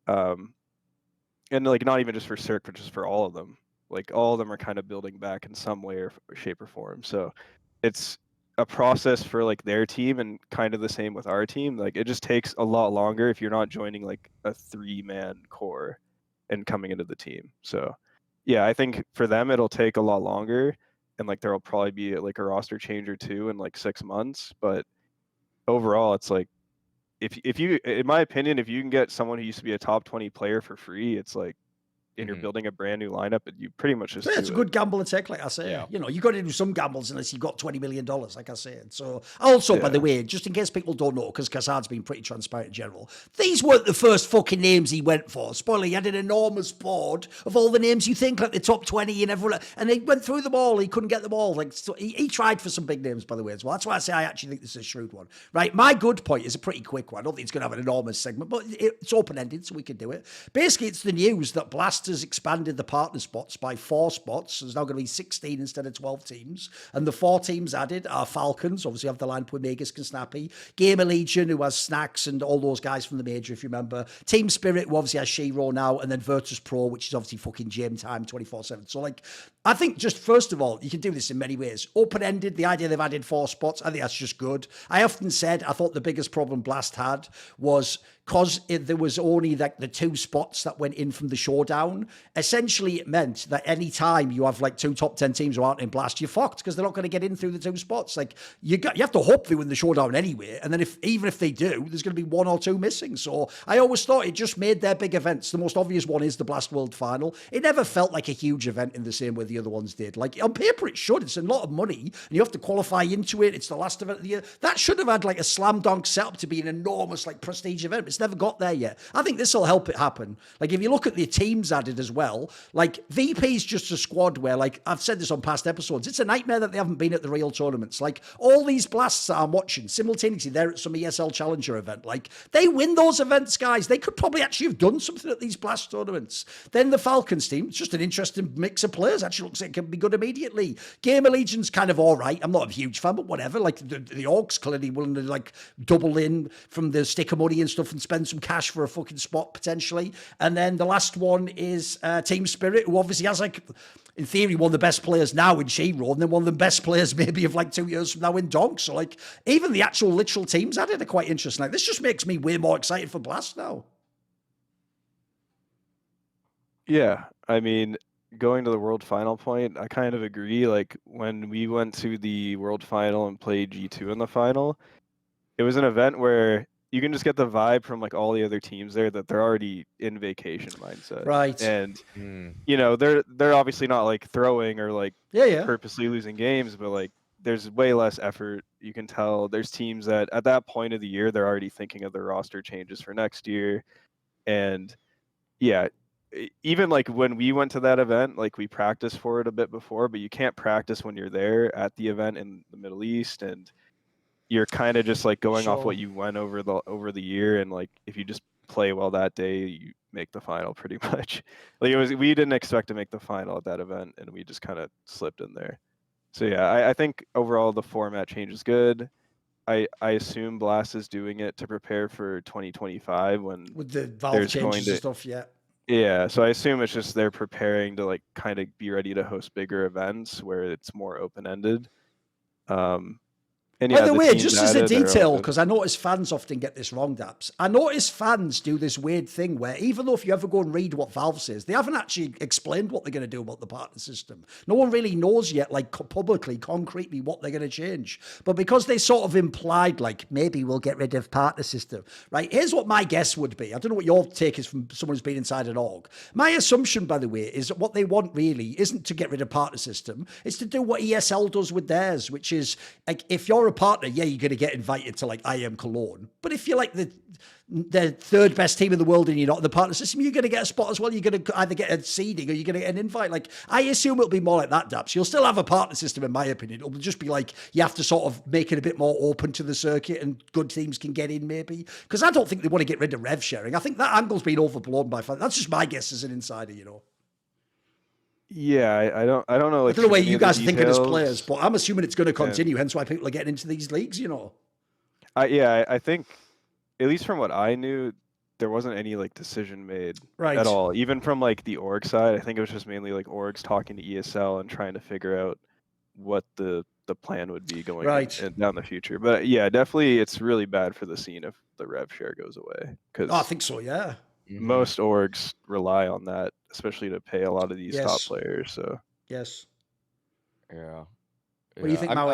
And like not even just for Cirque, but just for all of them. Like all of them are kind of building back in some way or shape or form. So it's a process for like their team, and kind of the same with our team. Like it just takes a lot longer if you're not joining like a 3-man core and coming into the team. So yeah, I think for them it'll take a lot longer, and like there'll probably be like a roster change or two in like 6 months. But overall, it's like if you, in my opinion, if you can get someone who used to be a top 20 player for free, it's like, and you're building a brand new lineup, and you pretty much just it's a good gamble to take, like I say. Yeah. You know, you got to do some gambles unless you've got $20 million, like I said. So also, by the way, just in case people don't know, because Kassad's been pretty transparent in general, these weren't the first fucking names he went for. Spoiler, he had an enormous board of all the names you think, like the top 20 and everyone, and he went through them all. He couldn't get them all. Like, so he tried for some big names, by the way, as well. That's why I say I actually think this is a shrewd one. Right, my good point is a pretty quick one. I don't think it's going to have an enormous segment, but it's open-ended, so we can do it. Basically, it's the news that Blast has expanded the partner spots by 4 spots. There's now going to be 16 instead of 12 teams. And the 4 teams added are Falcons, obviously have the lineup with Megas and Snappy. Game Legion, who has Snacks and all those guys from the major, if you remember. Team Spirit, who obviously has Shiro now. And then Virtus Pro, which is obviously fucking gym time 24/7. So, like, I think just first of all, you can do this in many ways. Open-ended, the idea they've added 4 spots, I think that's just good. I often said I thought the biggest problem Blast had was because there was only like the 2 spots that went in from the showdown. Essentially, it meant that any time you have like 2 top 10 teams who aren't in Blast, you're fucked because they're not going to get in through the 2 spots. Like you have to hope they win the showdown anyway. And then even if they do, there's going to be 1 or 2 missing. So I always thought it just made their big events. The most obvious one is the Blast World Final. It never felt like a huge event in the same way the other ones did. Like on paper, it should. It's a lot of money and you have to qualify into it. It's the last event of the year. That should have had like a slam dunk setup to be an enormous like prestige event. It's never got there yet. I think this will help it happen. Like, if you look at the teams added as well, like, VP's just a squad where, like, I've said this on past episodes, it's a nightmare that they haven't been at the real tournaments. Like, all these blasts that I'm watching, simultaneously, they're at some ESL Challenger event. Like, they win those events, guys. They could probably actually have done something at these blast tournaments. Then the Falcons team, it's just an interesting mix of players. Actually looks like it can be good immediately. Game of Legion's kind of all right. I'm not a huge fan, but whatever. Like, the Orcs clearly willing to, like, double in from the stick of money and stuff and spend some cash for a fucking spot potentially. And then the last one is Team Spirit, who obviously has, like, in theory, one of the best players now in Shiro, and then one of the best players maybe of like 2 years from now in Donk. So, like, even the actual literal teams added are quite interesting. Like, this just makes me way more excited for Blast now. Yeah, I mean, going to the World Final point, I kind of agree. Like, when we went to the World Final and played G2 in the final, it was an event where you can just get the vibe from, like, all the other teams there that they're already in vacation mindset. Right. And, you know, they're obviously not, like, throwing or, like, Yeah. purposely losing games, but, like, there's way less effort. You can tell there's teams that at that point of the year, they're already thinking of their roster changes for next year. And, yeah, even, like, when we went to that event, like, we practiced for it a bit before, but you can't practice when you're there at the event in the Middle East, and you're kind of just, like, going off what you went over the year, and, like, if you just play well that day, you make the final pretty much. Like, we didn't expect to make the final at that event, and we just kind of slipped in there. So yeah, I think overall the format change is good. I assume Blast is doing it to prepare for 2025 when with the Valve changes and stuff. Yeah, so I assume it's just they're preparing to, like, kind of be ready to host bigger events where it's more open-ended. And by the way, just as a detail, because I notice fans often get this wrong, Daps. I notice fans do this weird thing where even though if you ever go and read what Valve says, they haven't actually explained what they're going to do about the partner system. No one really knows yet, like, publicly, concretely, what they're going to change. But because they sort of implied, like, maybe we'll get rid of partner system, right? Here's what my guess would be. I don't know what your take is from someone who's been inside an org. My assumption, by the way, is that what they want really isn't to get rid of partner system. It's to do what ESL does with theirs, which is, like, if you're a partner, yeah, you're going to get invited to, like, IM Cologne. But if you're, like, the third best team in the world and you're not in the partner system, you're going to get a spot as well. You're going to either get a seeding or you're going to get an invite. Like, I assume it'll be more like that, Daps. You'll still have a partner system, in my opinion. It'll just be like you have to sort of make it a bit more open to the circuit and good teams can get in, maybe. Because I don't think they want to get rid of rev sharing. I think that angle's been overblown by fans. That's just my guess as an insider, you know. Yeah, I don't know. Like, I don't know where you guys are thinking as players, but I'm assuming it's going to continue. Hence why people are getting into these leagues, you know. I think, at least from what I knew, there wasn't any, like, decision made at all. Even from, like, the org side, I think it was just mainly, like, orgs talking to ESL and trying to figure out what the plan would be going down the future. But yeah, definitely, it's really bad for the scene if the rev share goes away. Because I think so. Yeah. Most orgs rely on that, especially to pay a lot of these top players. So yes, yeah. What do you think, Maui?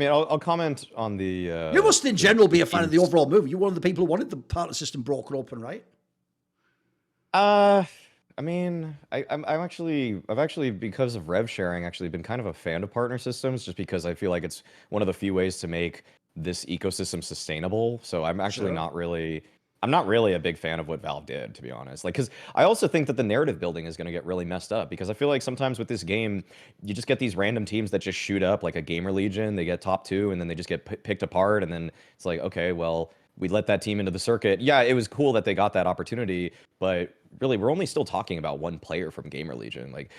I'll comment on the. You must, in general, be a fan of the overall move. You're one of the people who wanted the partner system broken open, right? I've actually, because of rev sharing, actually been kind of a fan of partner systems, just because I feel like it's one of the few ways to make this ecosystem sustainable. So I'm actually I'm not really a big fan of what Valve did, to be honest. Like, because I also think that the narrative building is going to get really messed up, because I feel like sometimes with this game, you just get these random teams that just shoot up, like a Gamer Legion, they get top 2, and then they just get picked apart, and then it's like, okay, well, we let that team into the circuit. Yeah, it was cool that they got that opportunity, but really, we're only still talking about one player from Gamer Legion. Like,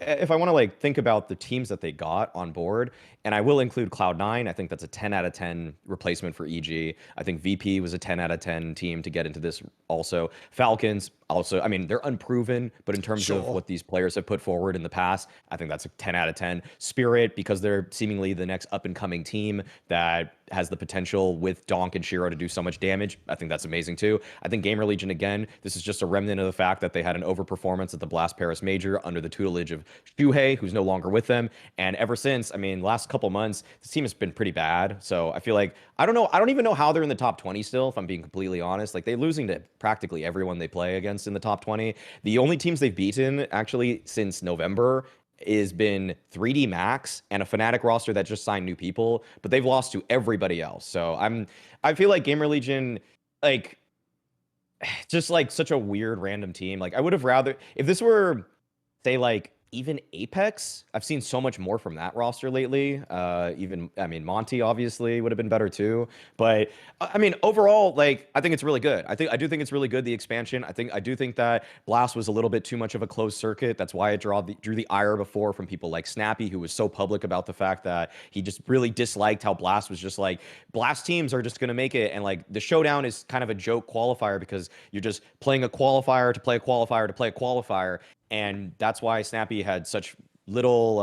if I want to, like, think about the teams that they got on board, and I will include Cloud9, I think that's a 10 out of 10 replacement for EG. I think VP was a 10 out of 10 team to get into this also. Falcons, also, I mean, they're unproven, but in terms of what these players have put forward in the past, I think that's a 10 out of 10. Spirit, because they're seemingly the next up-and-coming team that has the potential with Donk and Shiro to do so much damage. I think that's amazing too. I think Gamer Legion, again, this is just a remnant of the fact that they had an overperformance at the Blast Paris Major under the tutelage of Shuhei, who's no longer with them. And ever since, I mean, last couple months, this team has been pretty bad. So I feel like, I don't even know how they're in the top 20 still, if I'm being completely honest. Like, they're losing to practically everyone they play against in the top 20. The only teams they've beaten, actually, since November has been 3D Max and a Fnatic roster that just signed new people, but they've lost to everybody else. So I feel like Gamer Legion, like, just like such a weird random team. Like I would have rather if this were say like even Apex, I've seen so much more from that roster lately. Even I mean Monty obviously would have been better too. But I mean overall, like I think it's really good. I do think it's really good the expansion. I do think that Blast was a little bit too much of a closed circuit. That's why it drew the ire before from people like Snappy, who was so public about the fact that he just really disliked how Blast was just like Blast teams are just gonna make it, and like the showdown is kind of a joke qualifier because you're just playing a qualifier to play a qualifier to play a qualifier. And that's why Snappy had such little,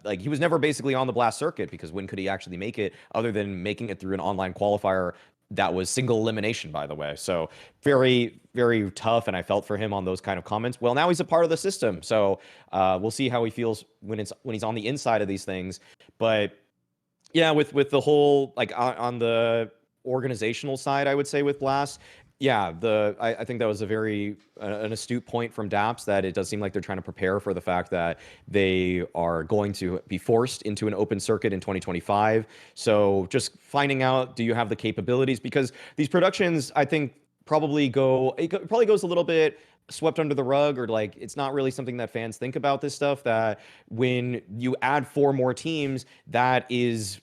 like he was never basically on the Blast circuit because when could he actually make it other than making it through an online qualifier that was single elimination, by the way. So very, very tough. And I felt for him on those kind of comments. Well, now he's a part of the system. So we'll see how he feels when he's on the inside of these things. But yeah, with the whole, like on the organizational side, I would say with Blast, yeah, I think that was a very an astute point from daps that it does seem like they're trying to prepare for the fact that they are going to be forced into an open circuit in 2025. So just finding out, do you have the capabilities? Because these productions, I think, probably goes a little bit swept under the rug, or like it's not really something that fans think about this stuff. That when you add 4 more teams, that is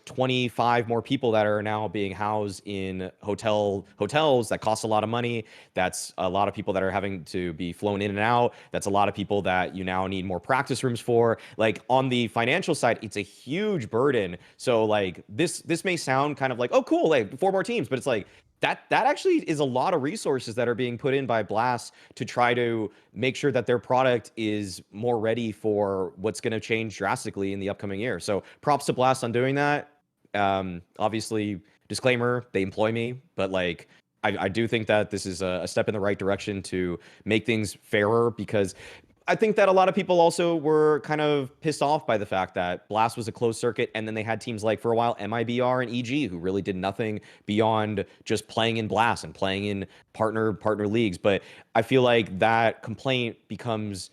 25 more people that are now being housed in hotels that cost a lot of money. That's a lot of people that are having to be flown in and out. That's a lot of people that you now need more practice rooms for. Like on the financial side, it's a huge burden. So like this may sound kind of like, oh cool, like 4 more teams, but it's like that actually is a lot of resources that are being put in by Blast to try to make sure that their product is more ready for what's going to change drastically in the upcoming year. So props to Blast on doing that. Obviously, disclaimer, they employ me, but like I do think that this is a step in the right direction to make things fairer, because I think that a lot of people also were kind of pissed off by the fact that Blast was a closed circuit, and then they had teams like, for a while, MIBR and EG, who really did nothing beyond just playing in Blast and playing in partner leagues. But I feel like that complaint becomes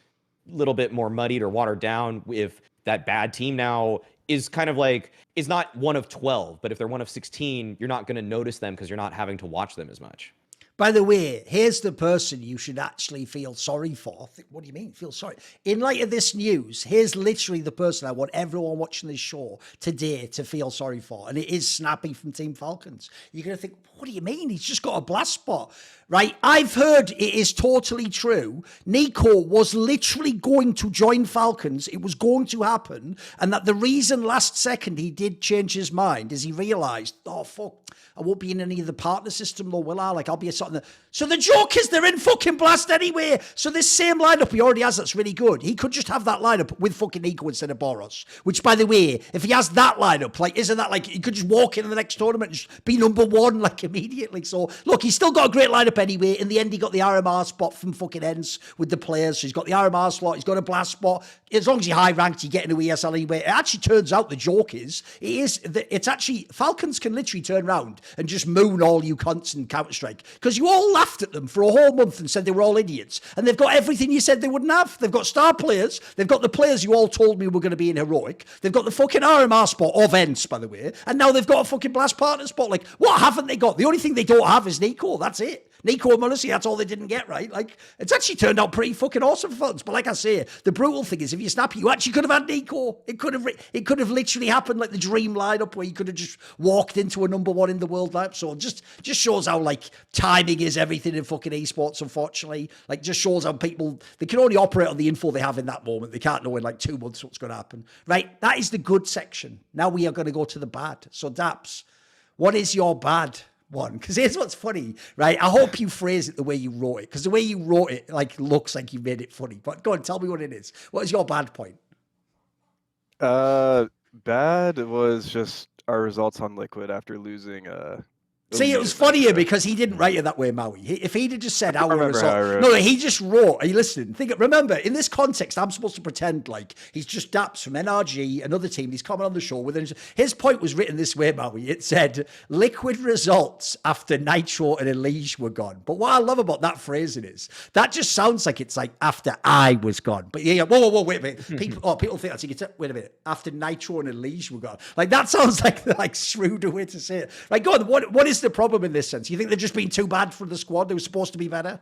a little bit more muddied or watered down if that bad team now is kind of like, is not one of 12, but if they're one of 16, you're not going to notice them because you're not having to watch them as much. By the way, here's the person you should actually feel sorry for. What do you mean, feel sorry? In light of this news, here's literally the person I want everyone watching this show today to feel sorry for. And it is Snappy from Team Falcons. You're going to think, what do you mean? He's just got a blast spot, right? I've heard it is totally true. Nico was literally going to join Falcons. It was going to happen. And that the reason last second he did change his mind is he realized, oh, fuck, I won't be in any of the partner system though, will I? Like, I'll be a sort of... So the joke is they're in fucking Blast anyway. So this same lineup he already has that's really good. He could just have that lineup with fucking Nico instead of Boros. Which, by the way, if he has that lineup, like, isn't that like... He could just walk into the next tournament and just be number 1, like, immediately. So, look, he's still got a great lineup anyway. In the end, he got the RMR spot from fucking Ends with the players. So he's got the RMR slot. He's got a Blast spot. As long as you're high ranked, you get into ESL anyway. It actually turns out the joke is, it's actually... Falcons can literally turn around and just moon all you cunts in Counter-Strike, because you all laughed at them for a whole month and said they were all idiots, and they've got everything you said they wouldn't have. They've got star players, they've got the players you all told me were going to be in Heroic, they've got the fucking RMR spot of Ents, by the way, and now they've got a fucking Blast partner spot. Like, what haven't they got? The only thing they don't have is Nico. That's it. Nico and Melissa, that's all they didn't get, right? Like, it's actually turned out pretty fucking awesome for Falcons. But like I say, the brutal thing is, if you snap, you actually could have had Nico. It could have literally happened like the dream lineup where you could have just walked into a number 1 in the world lineup. So it just shows how like timing is everything in fucking esports, unfortunately. Like, just shows how people, they can only operate on the info they have in that moment. They can't know in like 2 months what's going to happen. Right? That is the good section. Now we are going to go to the bad. So Daps, what is your bad one? Because here's what's funny, right? I hope you phrase it the way you wrote it, because the way you wrote it like looks like you made it funny. But go on, tell me what it is. What is your bad point? Bad was just our results on Liquid after losing See, it was funnier because he didn't write it that way, Maui. If he'd have just said our result, no, he just wrote. Are you listening? Remember, in this context, I'm supposed to pretend like he's just daps from NRG, another team. He's coming on the show with his point was written this way, Maui. It said Liquid results after Nitro and EliGE were gone. But what I love about that phrasing is that just sounds like it's like after I was gone. But yeah, whoa, wait a minute. People think that's wait a minute. After Nitro and EliGE were gone, like that sounds like shrewder way to say it. Like, go on. What is is the problem in this sense? You think they've just been too bad for the squad? They were supposed to be better?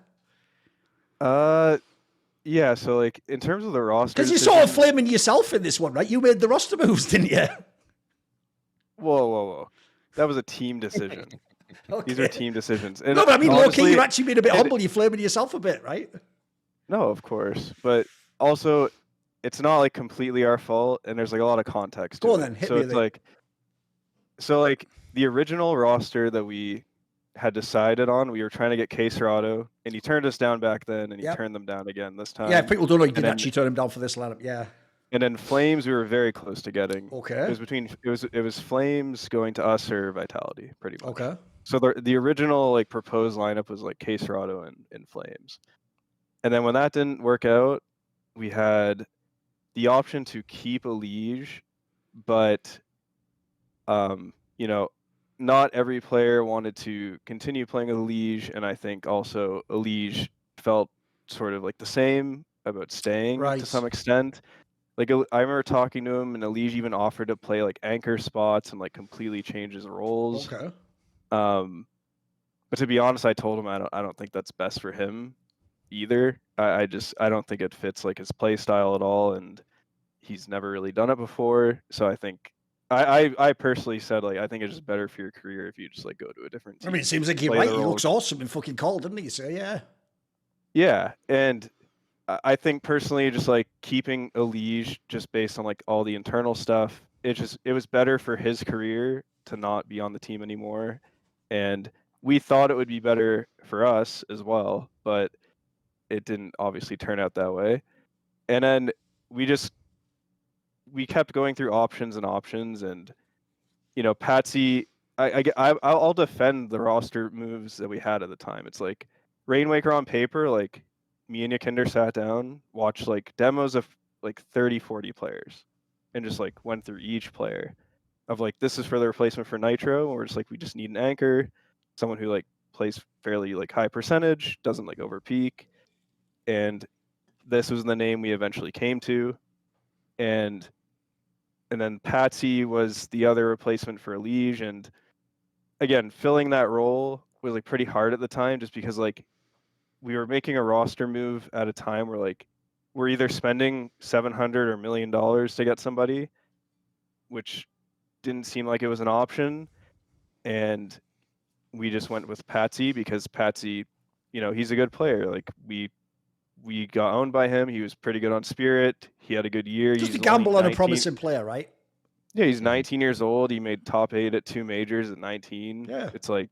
Yeah, so like in terms of the roster, because you're sort of flaming yourself in this one, right? You made the roster moves, didn't you? Whoa. That was a team decision. Okay. These are team decisions. And no, but I mean, honestly, low-key, you're actually being a bit humble. You're flaming yourself a bit, right? No, of course. But also, it's not like completely our fault, and there's like a lot of context to Go on it. then, hit so me it's with it. like the original roster that we had decided on, we were trying to get Case Rado, and he turned us down back then, and he turned them down again this time. Yeah, people don't know you did actually turn him down for this lineup. Yeah. And then Flames, we were very close to getting. Okay. It was Flames going to us or Vitality, pretty much. Okay. So the original like proposed lineup was like Case Rado and Flames. And then when that didn't work out, we had the option to keep EliGE, but you know, not every player wanted to continue playing EliGE, and I think also EliGE felt sort of like the same about staying to some extent. Like I remember talking to him, and EliGE even offered to play like anchor spots and like completely change his roles. Okay. But to be honest, I told him I don't think that's best for him either. I don't think it fits like his play style at all, and he's never really done it before. So I think I personally said like I think it's just better for your career if you just like go to a different team. I mean, it seems like you're right. He looks awesome in fucking Call, didn't he? So yeah. Yeah, and I think personally, just like keeping EliGE just based on like all the internal stuff, it was better for his career to not be on the team anymore, and we thought it would be better for us as well, but it didn't obviously turn out that way. And then we kept going through options, and you know, Patsy, I'll defend the roster moves that we had at the time. It's like Rainwaker on paper, like me and Yakinder sat down, watched like demos of like 30-40 players, and just like went through each player of like, this is for the replacement for Nitro, or just like we just need an anchor, someone who like plays fairly like high percentage, doesn't like over peak, and this was the name we eventually came to. And then Patsy was the other replacement for EliGE, and again, filling that role was like pretty hard at the time, just because like we were making a roster move at a time where like we're either spending $700 or $1 million to get somebody, which didn't seem like it was an option, and we just went with Patsy because Patsy, you know, he's a good player. Like we got owned by him. He was pretty good on Spirit. He had a good year. Just a gamble on a promising player, right? Yeah, he's 19 years old. He made top 8 at 2 majors at 19. Yeah. It's like,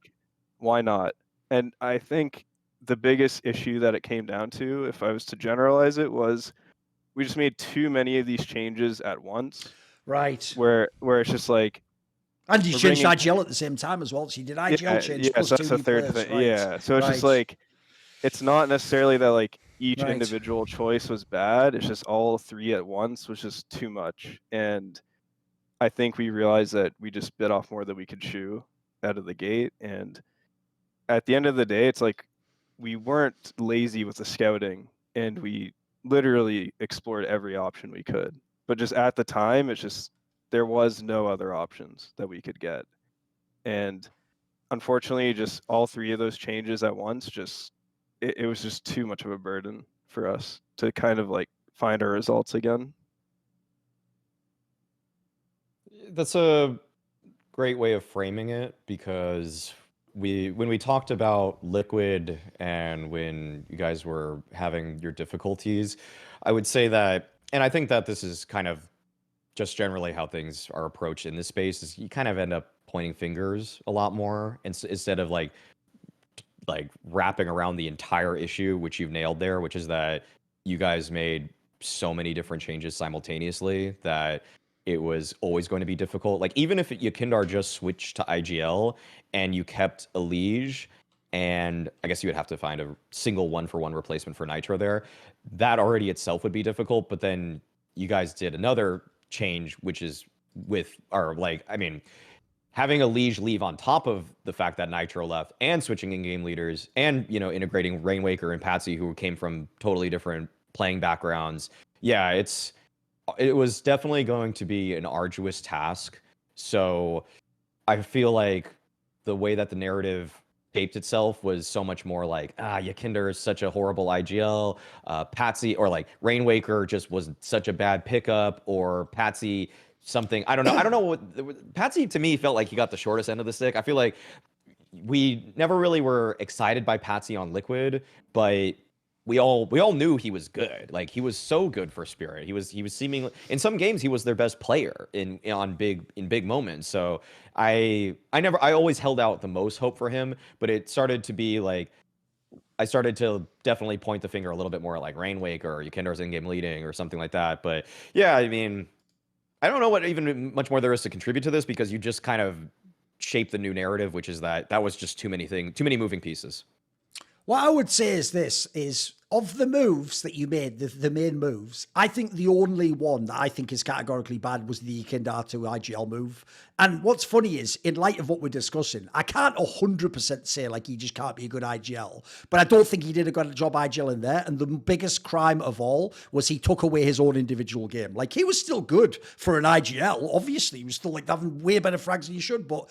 why not? And I think the biggest issue that it came down to, if I was to generalize it, was we just made too many of these changes at once. Right. Where it's just like, and you changed IGL at the same time as well. So you did IGL change. Yeah, so that's the third thing. Right. Yeah. So it's just like, it's not necessarily that like each individual choice was bad. It's just all 3 at once was just too much. And I think we realized that we just bit off more than we could chew out of the gate. And at the end of the day, it's like we weren't lazy with the scouting, and we literally explored every option we could. But just at the time, it's just there was no other options that we could get. And unfortunately, just all 3 of those changes at once, just it was just too much of a burden for us to kind of like find our results again. That's a great way of framing it, because when we talked about Liquid and when you guys were having your difficulties, I would say that, and I think that this is kind of just generally how things are approached in this space, is you kind of end up pointing fingers a lot more instead of like wrapping around the entire issue, which you've nailed there, which is that you guys made so many different changes simultaneously that it was always going to be difficult. Like, even if Yakindar just switched to IGL and you kept EliGE, and I guess you would have to find a single 1-for-1 replacement for Nitro there, that already itself would be difficult. But then you guys did another change, which is having EliGE leave on top of the fact that Nitro left, and switching in-game leaders, and, you know, integrating Rainwaker and Patsy, who came from totally different playing backgrounds. Yeah, it was definitely going to be an arduous task. So I feel like the way that the narrative shaped itself was so much more like, Yakinder is such a horrible IGL, Patsy, or like Rainwaker just was such a bad pickup, or Patsy something. I don't know what Patsy to me felt like he got the shortest end of the stick. I feel like we never really were excited by Patsy on Liquid, but we all knew he was good. Like he was so good for Spirit. He was seemingly in some games he was their best player in big moments. So I always held out the most hope for him, but it started to be like I started to definitely point the finger a little bit more at like Rainwake or Yukinder's in-game leading or something like that. But yeah, I mean, I don't know what even much more there is to contribute to this, because you just kind of shape the new narrative, which is that was just too many moving pieces. What I would say is this, is of the moves that you made, the main moves, I think the only one that I think is categorically bad was the Yekindar to IGL move. And what's funny is, in light of what we're discussing, I can't 100% say like he just can't be a good IGL, but I don't think he did a good job IGL in there. And the biggest crime of all was he took away his own individual game. Like he was still good for an IGL. Obviously, he was still like having way better frags than he should, but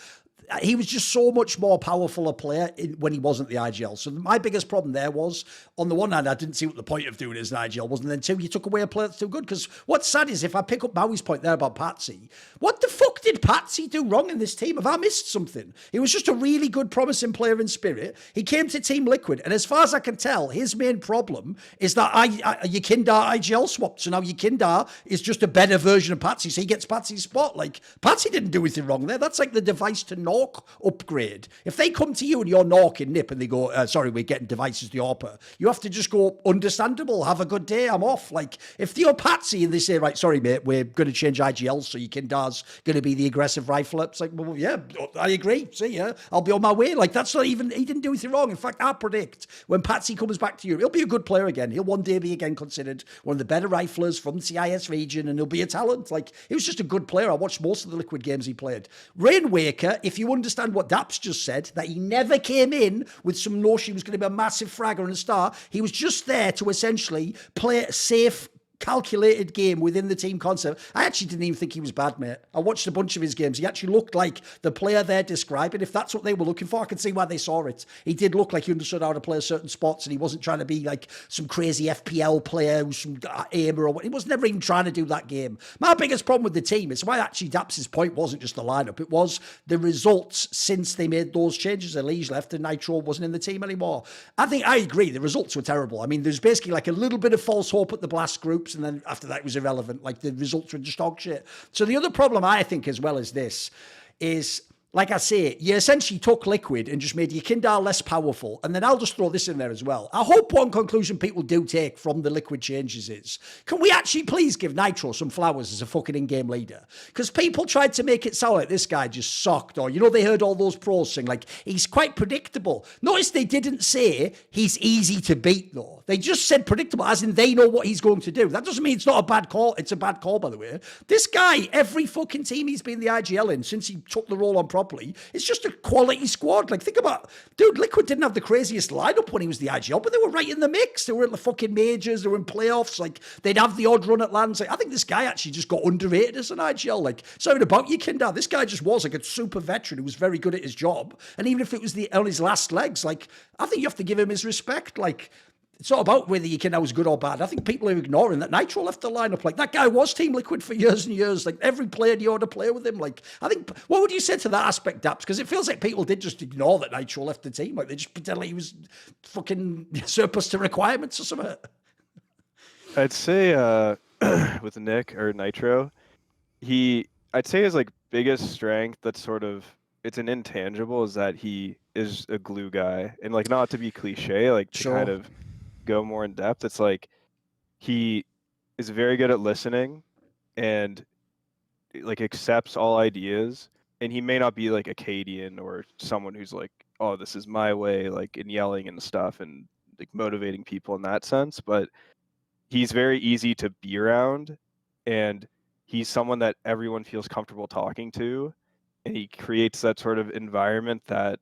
he was just so much more powerful a player when he wasn't the IGL. So my biggest problem there was, on the one hand, I didn't see what the point of doing it as an IGL was, and then two, you took away a player that's too good. Because what's sad is, if I pick up Maui's point there about Patsy, what the fuck did Patsy do wrong in this team? Have I missed something? He was just a really good, promising player in Spirit. He came to Team Liquid, and as far as I can tell, his main problem is that Yekindar IGL swapped. So now Yekindar is just a better version of Patsy, so he gets Patsy's spot. Like, Patsy didn't do anything wrong there. That's like the device to Nork upgrade. If they come to you and you're Nork in Nip and they go, sorry, we're getting devices to ARPA, you have to just go, understandable, have a good day, I'm off. Like, if you're Patsy and they say, right, sorry, mate, we're going to change IGL, so Yekindar's going to be the aggressive rifler, it's like, well, yeah, I agree. See ya, I'll be on my way. Like, that's not even, he didn't do anything wrong. In fact, I predict when Patsy comes back to Europe, he'll be a good player again. He'll one day be again considered one of the better riflers from the CIS region, and he'll be a talent. Like, he was just a good player. I watched most of the Liquid games he played. Rainwaker, if you understand what daps just said, that he never came in with some notion he was going to be a massive fragger and a star. He was just there to essentially play a safe, calculated game within the team concept. I actually didn't even think he was bad, mate. I watched a bunch of his games. He actually looked like the player they're describing. If that's what they were looking for, I can see why they saw it. He did look like he understood how to play certain spots, and he wasn't trying to be like some crazy FPL player who's some aimer or what. He was never even trying to do that game. My biggest problem with the team is why actually Daps' point wasn't just the lineup. It was the results since they made those changes. EliGE left and Nitro wasn't in the team anymore. I agree. The results were terrible. I mean, there's basically like a little bit of false hope at the Blast groups, and then after that it was irrelevant. Like, the results were just dog shit. So the other problem I think as well as this is, like I say, you essentially took Liquid and just made Yekindar less powerful. And then I'll just throw this in there as well. I hope one conclusion people do take from the Liquid changes is, can we actually please give Nitro some flowers as a fucking in-game leader? Because people tried to make it sound like this guy just sucked, or, they heard all those pros sing, like, he's quite predictable. Notice they didn't say he's easy to beat, though. They just said predictable, as in they know what he's going to do. That doesn't mean it's not a bad call. It's a bad call, by the way. This guy, every fucking team he's been the IGL in since he took the role on properly, it's just a quality squad. Like, think about, dude, Liquid didn't have the craziest lineup when he was the IGL, but they were right in the mix. They were in the fucking majors. They were in playoffs. Like, they'd have the odd run at lands. Like, I think this guy actually just got underrated as an IGL. Like, something about Yekindar. This guy just was like a super veteran who was very good at his job. And even if it was on his last legs, like, I think you have to give him his respect. Like, it's not about whether Yekindar was good or bad. I think people are ignoring that Nitro left the lineup. Like, that guy was Team Liquid for years and years. Like, every player knew how to play with him. Like, I think, what would you say to that aspect, Daps? Because it feels like people did just ignore that Nitro left the team. Like, they just pretend like he was fucking surplus to requirements or something. I'd say with Nick or Nitro, I'd say his like biggest strength that's sort of, it's an intangible, is that he is a glue guy. And like, not to be cliche, like to kind of go more in depth, it's like he is very good at listening and like accepts all ideas, and he may not be like a Cadian or someone who's like, oh, this is my way, like, in yelling and stuff and like motivating people in that sense, but he's very easy to be around, and he's someone that everyone feels comfortable talking to, and he creates that sort of environment that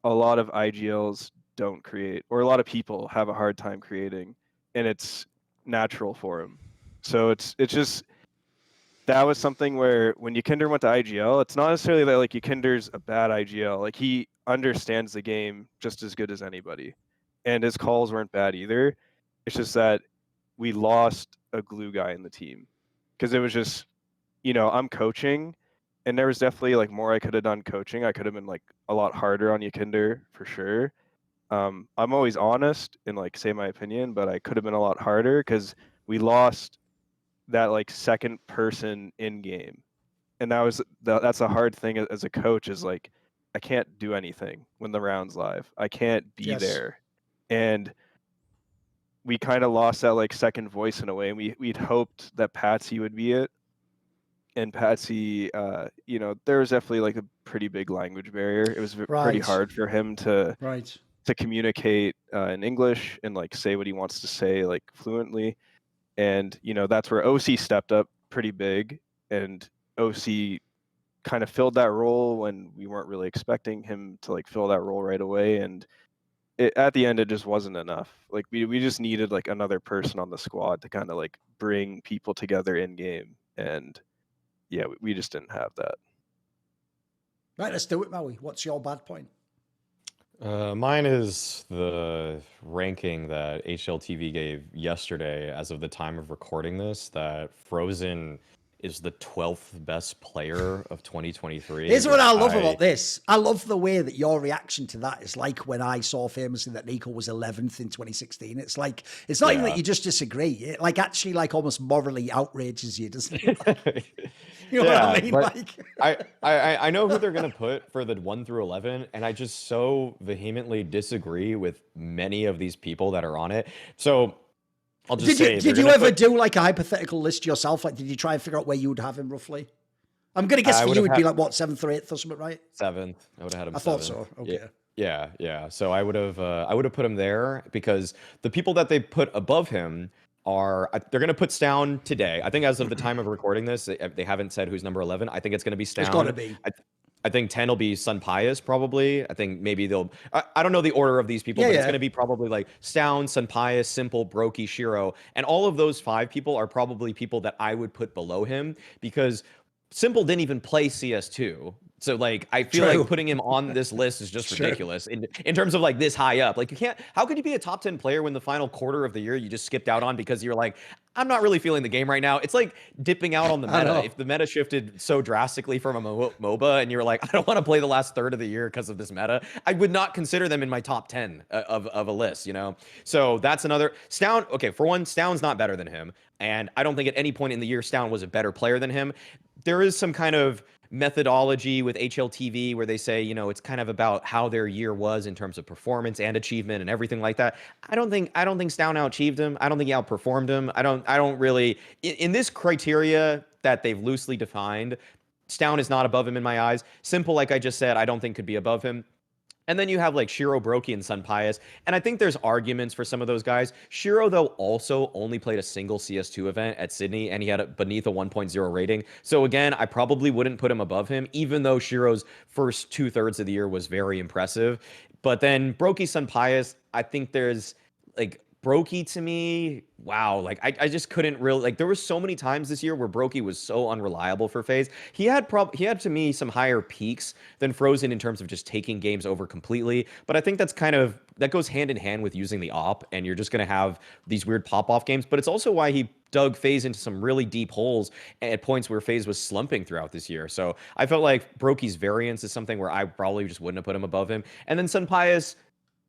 a lot of IGLs don't create, or a lot of people have a hard time creating, and it's natural for him. So it's just, that was something where when Yakinder went to IGL, it's not necessarily that like Yakinder's a bad IGL. Like he understands the game just as good as anybody, and his calls weren't bad either. It's just that we lost a glue guy in the team because it was just, I'm coaching, and there was definitely like more I could have done coaching. I could have been like a lot harder on Yakinder for sure. I'm always honest and like say my opinion, but I could have been a lot harder because we lost that like second person in game, and that's a hard thing as a coach, is like I can't do anything when the round's live. I can't be there, and we kind of lost that like second voice in a way. And we'd hoped that Patsy would be it, and Patsy, there was definitely like a pretty big language barrier. It was pretty hard for him to communicate in English and like say what he wants to say like fluently. And, that's where OC stepped up pretty big, and OC kind of filled that role when we weren't really expecting him to like fill that role right away. And at the end, it just wasn't enough. Like we just needed like another person on the squad to kind of like bring people together in game. And yeah, we just didn't have that. Right, let's do it, Maui. What's your bad point? Mine is the ranking that HLTV gave yesterday as of the time of recording this, that Frozen is the 12th best player of 2023. Here's what I love about this. I love the way that your reaction to that is like when I saw famously that Nico was 11th in 2016. It's like, it's not even that you just disagree. It like actually like almost morally outrages you, doesn't it? You know what I mean? Like, I know who they're going to put for the 1 through 11, and I just so vehemently disagree with many of these people that are on it. So I'll just say, did you ever do like a hypothetical list yourself? Like, did you try and figure out where you would have him roughly? I'm going to guess for you would be like, what, 7th or 8th or something, right? 7th. I would have had him. I thought so. Okay. Yeah. So I would have put him there because the people that they put above him they're going to put Stown today. I think as of the time of recording this, they haven't said who's number 11. I think it's going to be Stown. It's got to be. I think 10 will be Sun Pius probably. I think maybe I don't know the order of these people, but it's going to be probably like Stown, Sun Pius, Simple, Brokey, Shiro. And all of those 5 people are probably people that I would put below him because Simple didn't even play CS2. So like, I feel like putting him on this list is just ridiculous in terms of like this high up. Like how could you be a top 10 player when the final quarter of the year you just skipped out on because you're like, I'm not really feeling the game right now. It's like dipping out on the meta. If the meta shifted so drastically from a MOBA and you're like, I don't want to play the last third of the year because of this meta, I would not consider them in my top 10 of a list, So that's another. Stown, okay, for one, Stown's not better than him. And I don't think at any point in the year Stown was a better player than him. There is some kind of methodology with HLTV where they say, it's kind of about how their year was in terms of performance and achievement and everything like that. I don't think Stown out-achieved him. I don't think he outperformed him. I don't really, in this criteria that they've loosely defined, Stown is not above him in my eyes. Simple, like I just said, I don't think could be above him. And then you have like Shiro, Brokey, and Sun Pius. And I think there's arguments for some of those guys. Shiro, though, also only played a single CS2 event at Sydney, and he had beneath a 1.0 rating. So again, I probably wouldn't put him above him, even though Shiro's first 2/3 of the year was very impressive. But then Brokey, Sun Pius, I think there's like Brokey to me, wow, like I just couldn't really, like there were so many times this year where Brokey was so unreliable for FaZe. He had to me some higher peaks than Frozen in terms of just taking games over completely, but I think that goes hand in hand with using the op, and you're just going to have these weird pop-off games, but it's also why he dug FaZe into some really deep holes at points where FaZe was slumping throughout this year. So I felt like Brokey's variance is something where I probably just wouldn't have put him above him. And then Sun Pius,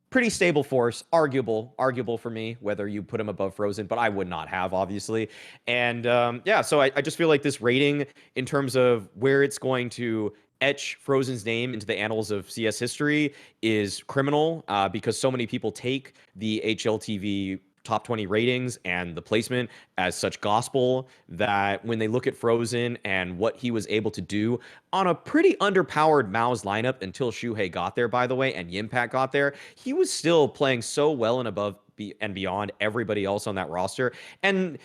pretty stable force, arguable for me, whether you put him above Frozen, but I would not have, obviously. And so I just feel like this rating in terms of where it's going to etch Frozen's name into the annals of CS history is criminal because so many people take the HLTV top 20 ratings and the placement as such gospel that when they look at Frozen and what he was able to do on a pretty underpowered Maus lineup until Shuhei got there, by the way, and Yimpak got there, he was still playing so well and above and beyond everybody else on that roster. And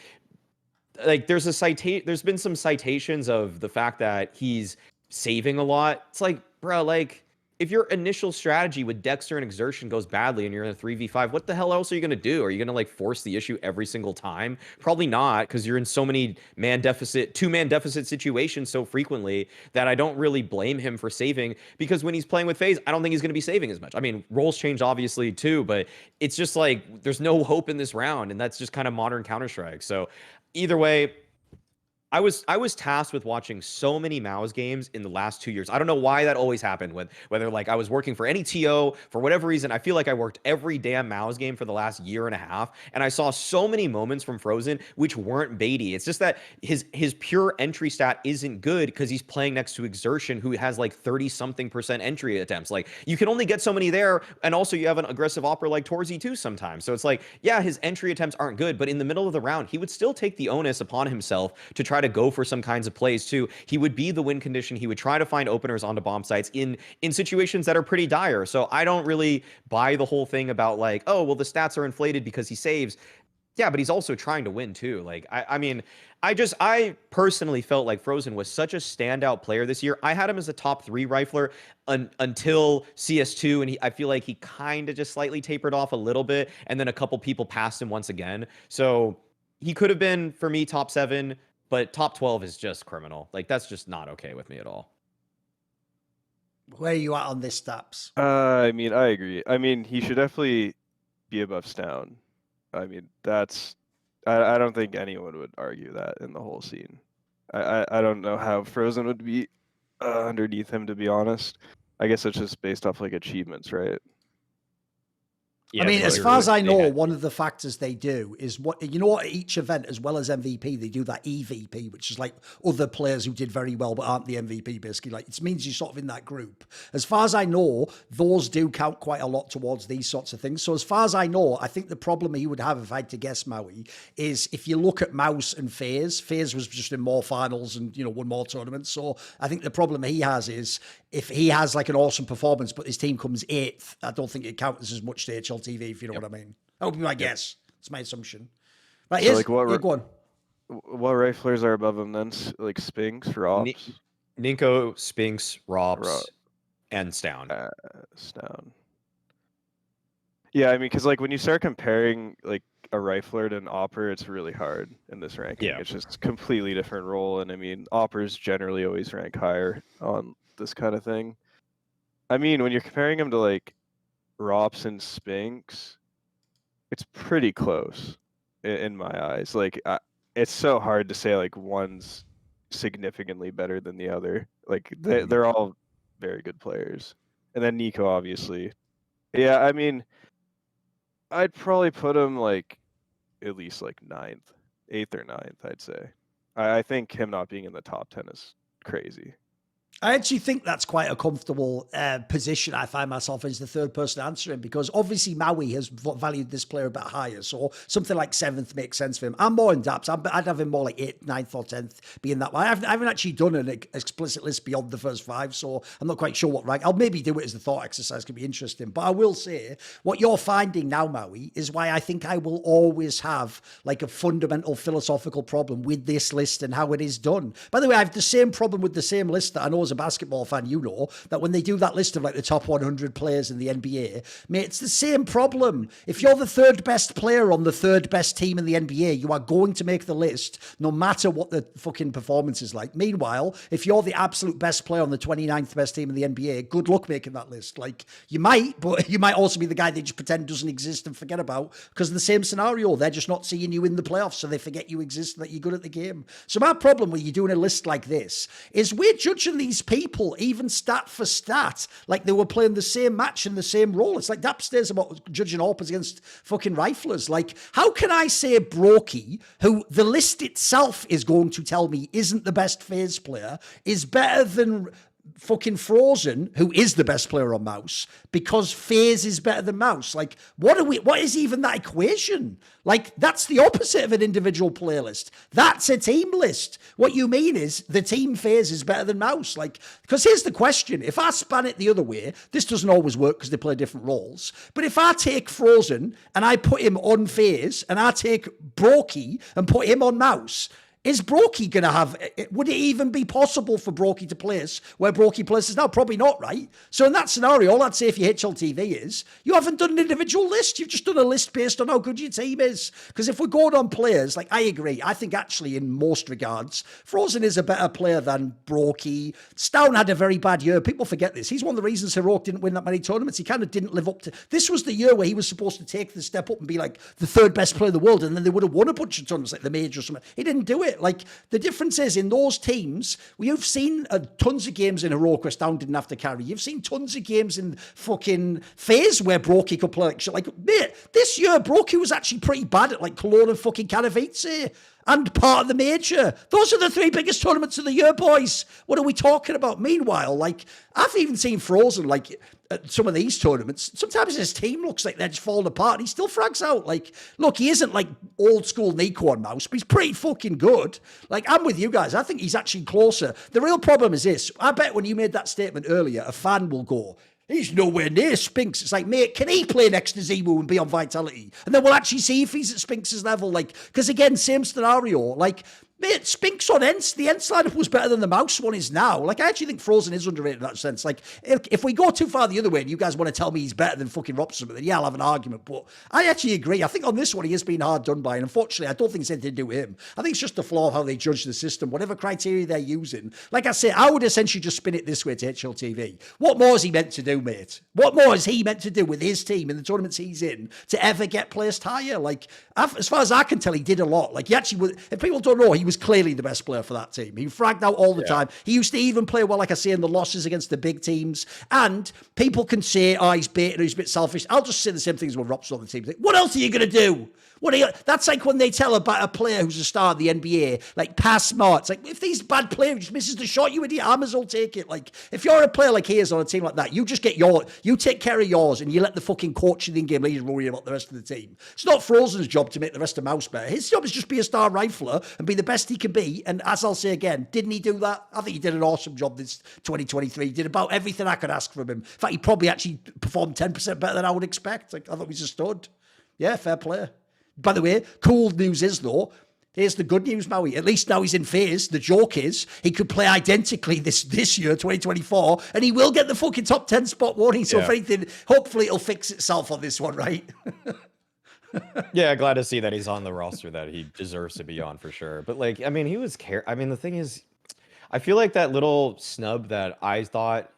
like there's been some citations of the fact that he's saving a lot. It's like, bro, like if your initial strategy with Dexter and Exertion goes badly and you're in a 3v5, what the hell else are you going to do? Are you going to like force the issue every single time? Probably not, because you're in so many two-man deficit situations so frequently that I don't really blame him for saving, because when he's playing with FaZe, I don't think he's going to be saving as much. I mean, roles change obviously too, but it's just like there's no hope in this round, and that's just kind of modern Counter-Strike. So either way, I was tasked with watching so many Maus games in the last 2 years. I don't know why that always happened, with whether like I was working for any TO for whatever reason. I feel like I worked every damn Maus game for the last year and a half, and I saw so many moments from Frozen which weren't baity. It's just that his pure entry stat isn't good because he's playing next to Exertion, who has like 30-something% entry attempts. Like, you can only get so many there, and also you have an aggressive opera like Torzy too sometimes. So it's like, yeah, his entry attempts aren't good, but in the middle of the round, he would still take the onus upon himself to try to go for some kinds of plays too. He would be the win condition. He would try to find openers onto bomb sites in situations that are pretty dire. So I don't really buy the whole thing about like, oh, well, the stats are inflated because he saves. Yeah, but he's also trying to win too. Like, I mean, I personally felt like Frozen was such a standout player this year. I had him as a top 3 rifler until CS2, and I feel like he kind of just slightly tapered off a little bit, and then a couple people passed him once again. So he could have been, for me, top 7, but top 12 is just criminal. Like, that's just not okay with me at all. Where are you at on this, daps? I mean, I agree. I mean, he should definitely be above Stown. I mean, I don't think anyone would argue that in the whole scene. I don't know how Frozen would be underneath him, to be honest. I guess it's just based off like achievements, right? Yeah, I mean, as far as I know, one of the factors they do is what each event, as well as MVP, they do that EVP, which is like other players who did very well but aren't the MVP, basically. Like, it means you're sort of in that group. As far as I know, those do count quite a lot towards these sorts of things. So as far as I know, I think the problem he would have, if I had to guess, Maui, is if you look at Maus and FaZe was just in more finals and, won more tournaments. So I think the problem he has is if he has like an awesome performance, but his team comes 8th, I don't think it counts as much to HLTV, if you know what I mean. That would be my guess. It's my assumption. Right, so like go on. What riflers are above him then? Like Spinks, Rops? Ninko, Spinks, Rops, and Stown. Stown. Yeah, I mean, because like when you start comparing like a rifler to an opper, it's really hard in this ranking. Yeah. It's just a completely different role, and I mean, oppers generally always rank higher on this kind of thing. I mean, when you're comparing him to like Rops and Spinks, it's pretty close in my eyes. Like, it's so hard to say like one's significantly better than the other. Like, they're all very good players. And then Nico, obviously. Yeah, I mean, I'd probably put him like at least like 9th, 8th or 9th, I'd say. I think him not being in the top 10 is crazy. I actually think that's quite a comfortable position I find myself as the third person answering, because obviously Maui has valued this player a bit higher, so something like 7th makes sense for him. I'm more in daps. I'd have him more like 8th, 9th or 10th being that way. I haven't actually done an explicit list beyond the first 5, so I'm not quite sure what rank. I'll maybe do it as the thought exercise, could be interesting. But I will say, what you're finding now, Maui, is why I think I will always have like a fundamental philosophical problem with this list and how it is done. By the way, I have the same problem with the same list that I know as a basketball fan, that when they do that list of like the top 100 players in the NBA, mate, it's the same problem. If you're the 3rd best player on the 3rd best team in the NBA, you are going to make the list no matter what the fucking performance is like. Meanwhile, if you're the absolute best player on the 29th best team in the NBA, good luck making that list. Like, you might, but you might also be the guy they just pretend doesn't exist and forget about, because of the same scenario. They're just not seeing you in the playoffs, so they forget you exist and that you're good at the game. So my problem when you're doing a list like this is we're judging these people even stat for stat like they were playing the same match in the same role. It's like daps days about judging AWPers against fucking riflers. Like, how can I say Brokey, who the list itself is going to tell me isn't the best FaZe player, is better than fucking Frozen, who is the best player on Maus, because FaZe is better than Maus? Like, what is even that equation? Like, that's the opposite of an individual playlist. That's a team list. What you mean is the team FaZe is better than Maus. Like, because here's the question. If I span it the other way, this doesn't always work because they play different roles. But if I take Frozen and I put him on FaZe and I take Brokey and put him on Maus, is Brokey going to have, would it even be possible for Brokey to place where Brokey places now? Probably not, right? So in that scenario, all I'd say for your HLTV is, you haven't done an individual list. You've just done a list based on how good your team is. Because if we're going on players, like, I agree. I think actually in most regards, Frozen is a better player than Brokey. Stown had a very bad year. People forget this. He's one of the reasons Heroic didn't win that many tournaments. He kind of didn't live up to, this was the year where he was supposed to take the step up and be like the third best player in the world, and then they would have won a bunch of tournaments like the major or something. He didn't do it. Like, the difference is in those teams, you've seen tons of games in Heroic where Stown didn't have to carry. You've seen tons of games in fucking FaZe where Brokey could play like shit. Like, mate, this year Brokey was actually pretty bad at like Cologne and fucking Katowice and part of the major. Those are the three biggest tournaments of the year, boys. What are we talking about? Meanwhile, like, I've even seen Frozen, like, at some of these tournaments, sometimes his team looks like they're just falling apart and he still frags out. Like, look, he isn't like old school Nico on Mouse, but he's pretty fucking good. Like, I'm with you guys. I think he's actually closer. The real problem is this. I bet when you made that statement earlier, a fan will go, he's nowhere near Spinks. It's like, mate, can he play next to Zimu and be on Vitality? And then we'll actually see if he's at Spinks' level. Like, because again, same scenario. Like, mate, Spinks on Ents, the Ents lineup was better than the Mouse one is now. Like, I actually think Frozen is underrated in that sense. Like, if we go too far the other way and you guys want to tell me he's better than fucking Robson, then yeah, I'll have an argument. But I actually agree. I think on this one, he has been hard done by. And unfortunately, I don't think it's anything to do with him. I think it's just the flaw of how they judge the system, whatever criteria they're using. Like I say, I would essentially just spin it this way to HLTV. What more is he meant to do, mate? What more is he meant to do with his team in the tournaments he's in to ever get placed higher? Like, as far as I can tell, he did a lot. Like, he actually was, if people don't know, he was clearly the best player for that team. He fragged out all the time. He used to even play well, like I say, in the losses against the big teams. And people can say, oh, he's baiting, he's a bit selfish. I'll just say the same things with Robson on the team. Like, what else are you going to do? That's like when they tell about a player who's a star of the NBA, like, pass smart. It's like, if these bad players just misses the shot, you idiot, Hammers will take it. Like, if you're a player like he is on a team like that, you just get you take care of yours and you let the fucking coach and the in-game leader worry about the rest of the team. It's not Frozen's job to make the rest of Mouse better. His job is just be a star rifler and be the best he can be. And as I'll say again, didn't he do that? I think he did an awesome job this 2023. He did about everything I could ask from him. In fact, he probably actually performed 10% better than I would expect. Like, I thought he was a stud. Yeah, fair play. By the way, cool news is, though, here's the good news, Maui. At least now he's in FaZe. The joke is he could play identically this year, 2024, and he will get the fucking top 10 spot, won't he? So if anything, hopefully it'll fix itself on this one, right? Yeah, glad to see that he's on the roster that he deserves to be on for sure. But, like, I mean, the thing is, I feel like that little snub that I thought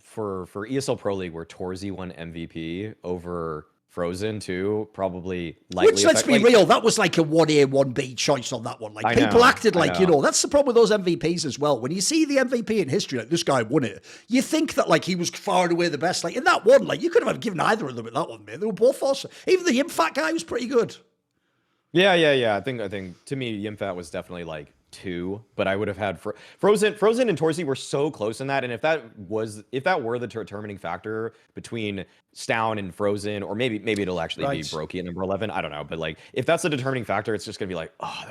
for ESL Pro League where Torzy won MVP over Frozen too, probably likely. Which, let's be real, that was like a 1A, 1B choice on that one. Like, people acted like, you know, that's the problem with those MVPs as well. When you see the MVP in history, like, this guy won it, you think that, like, he was far and away the best. Like, in that one, like, you could have given either of them at that one, mate. They were both awesome. Even the Yimfat guy was pretty good. Yeah. I think to me, Yimfat was definitely like 2, but I would have had Frozen and Torzy were so close in that. And if that were the determining factor between Stown and Frozen, or maybe it'll actually be Brokey at number 11. I don't know. But, like, if that's the determining factor, it's just going to be like, oh,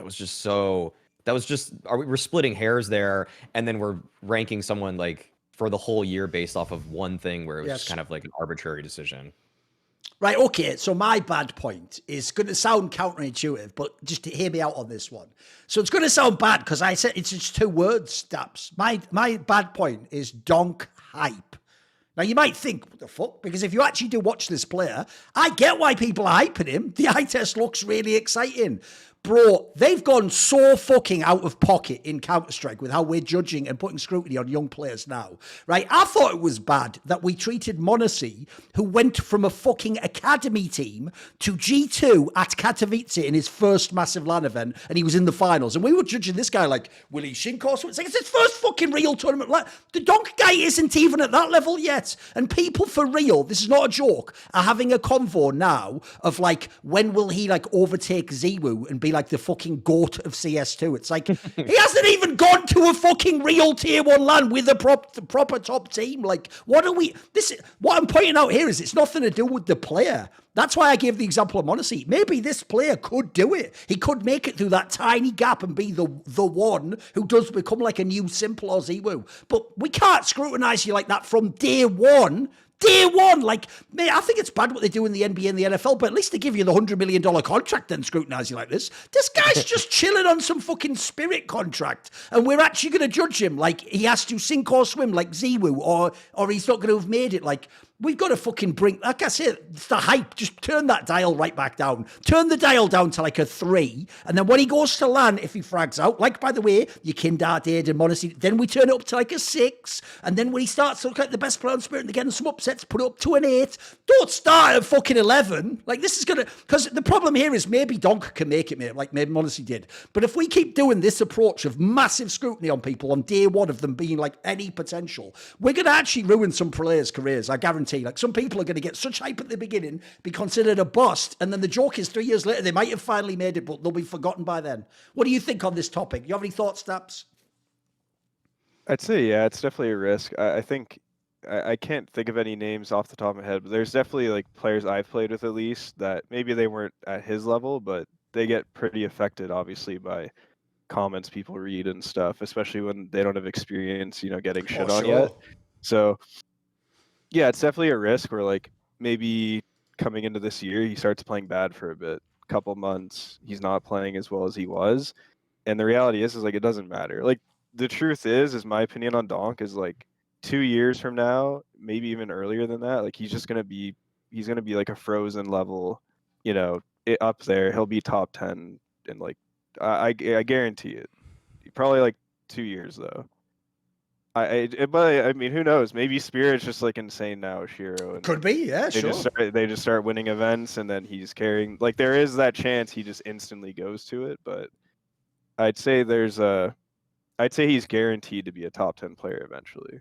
we're splitting hairs there. And then we're ranking someone, like, for the whole year based off of one thing where it was just kind of like an arbitrary decision. Right, okay, so my bad point is going to sound counterintuitive, but just to hear me out on this one. So it's going to sound bad because I said it's just 2 words, Daps. My bad point is donk hype. Now, you might think, what the fuck? Because if you actually do watch this player, I get why people are hyping him. The eye test looks really exciting. Bro, they've gone so fucking out of pocket in Counter-Strike with how we're judging and putting scrutiny on young players now, right? I thought it was bad that we treated Monacy, who went from a fucking academy team to G2 at Katowice in his first massive LAN event, and he was in the finals. And we were judging this guy like, will he shink or something? It's his first fucking real tournament. The donk guy isn't even at that level yet. And people for real, this is not a joke, are having a convo now of, like, when will he, like, overtake Ziwu and be like the fucking GOAT of CS2. It's like, he hasn't even gone to a fucking real tier 1 LAN with a proper top team. Like, what I'm pointing out here is it's nothing to do with the player. That's why I gave the example of Monacy. Maybe this player could do it. He could make it through that tiny gap and be the one who does become like a new Simple or Ziwu. But we can't scrutinize you like that from day one. Day one, like, mate, I think it's bad what they do in the NBA and the NFL, but at least they give you the $100 million contract and scrutinize you like this. This guy's just chilling on some fucking spirit contract, and we're actually going to judge him like he has to sink or swim like Ziwu, or he's not going to have made it. Like, we've got to fucking bring, like I said, it's the hype. Just turn that dial right back down. Turn the dial down to like a 3, and then when he goes to LAN, if he frags out, like, by the way, you Kindar did and Modesty, then we turn it up to like a 6, and then when he starts to look like the best player on spirit and they're getting some upsets, put it up to an 8. Don't start at fucking 11. Like, this is gonna, because the problem here is maybe Donk can make it, mate, like maybe Modesty did. But if we keep doing this approach of massive scrutiny on people on day one of them being like any potential, we're gonna actually ruin some players' careers. I guarantee. Like, some people are gonna get such hype at the beginning, be considered a bust, and then the joke is 3 years later they might have finally made it, but they'll be forgotten by then. What do you think on this topic? You have any thoughts, Daps? I'd say, yeah, it's definitely a risk. I think I can't think of any names off the top of my head, but there's definitely like players I've played with at least that maybe they weren't at his level, but they get pretty affected obviously by comments people read and stuff, especially when they don't have experience, getting shit on yet. So yeah, it's definitely a risk where like maybe coming into this year he starts playing bad for a bit, couple months, he's not playing as well as he was. And the reality is like it doesn't matter. Like, the truth is my opinion on Donk is like 2 years from now, maybe even earlier than that, like he's gonna be like a Frozen level, up there. He'll be top 10, and like I guarantee it. Probably like 2 years though. But I mean, who knows? Maybe Spirit's just like insane now, Shiro. And could be, yeah, they sure. They just start winning events, and then he's carrying. Like, there is that chance he just instantly goes to it, but I'd say he's guaranteed to be a top 10 player eventually,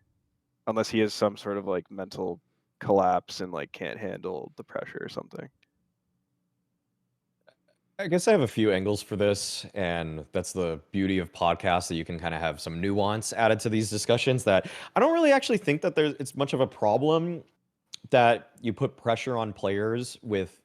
unless he has some sort of like mental collapse and like can't handle the pressure or something. I guess I have a few angles for this, and that's the beauty of podcasts, that you can kind of have some nuance added to these discussions. That I don't really actually think that it's much of a problem that you put pressure on players with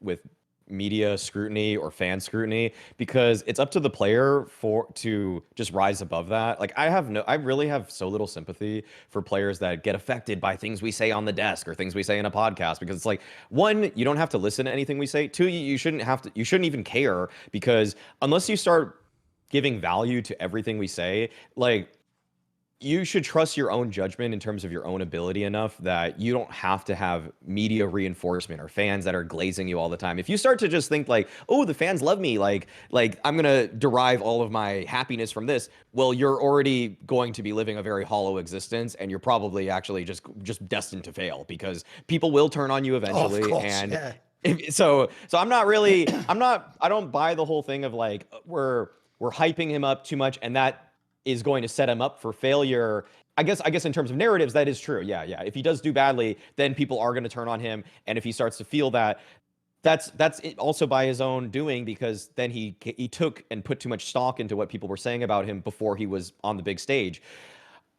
media scrutiny or fan scrutiny, because it's up to the player to just rise above that. Like, I really have so little sympathy for players that get affected by things we say on the desk or things we say in a podcast, because it's like, one, you don't have to listen to anything we say. Two, you shouldn't even care, because unless you start giving value to everything we say, like, you should trust your own judgment in terms of your own ability enough that you don't have to have media reinforcement or fans that are glazing you all the time. If you start to just think like, oh, the fans love me, like I'm going to derive all of my happiness from this, well, you're already going to be living a very hollow existence, and you're probably actually just destined to fail, because people will turn on you eventually. Of course, and yeah. so I'm not really, I don't buy the whole thing of like, we're hyping him up too much, and that is going to set him up for failure. I guess in terms of narratives, that is true. Yeah. If he does do badly, then people are going to turn on him. And if he starts to feel that, that's it also by his own doing, because then he took and put too much stock into what people were saying about him before he was on the big stage.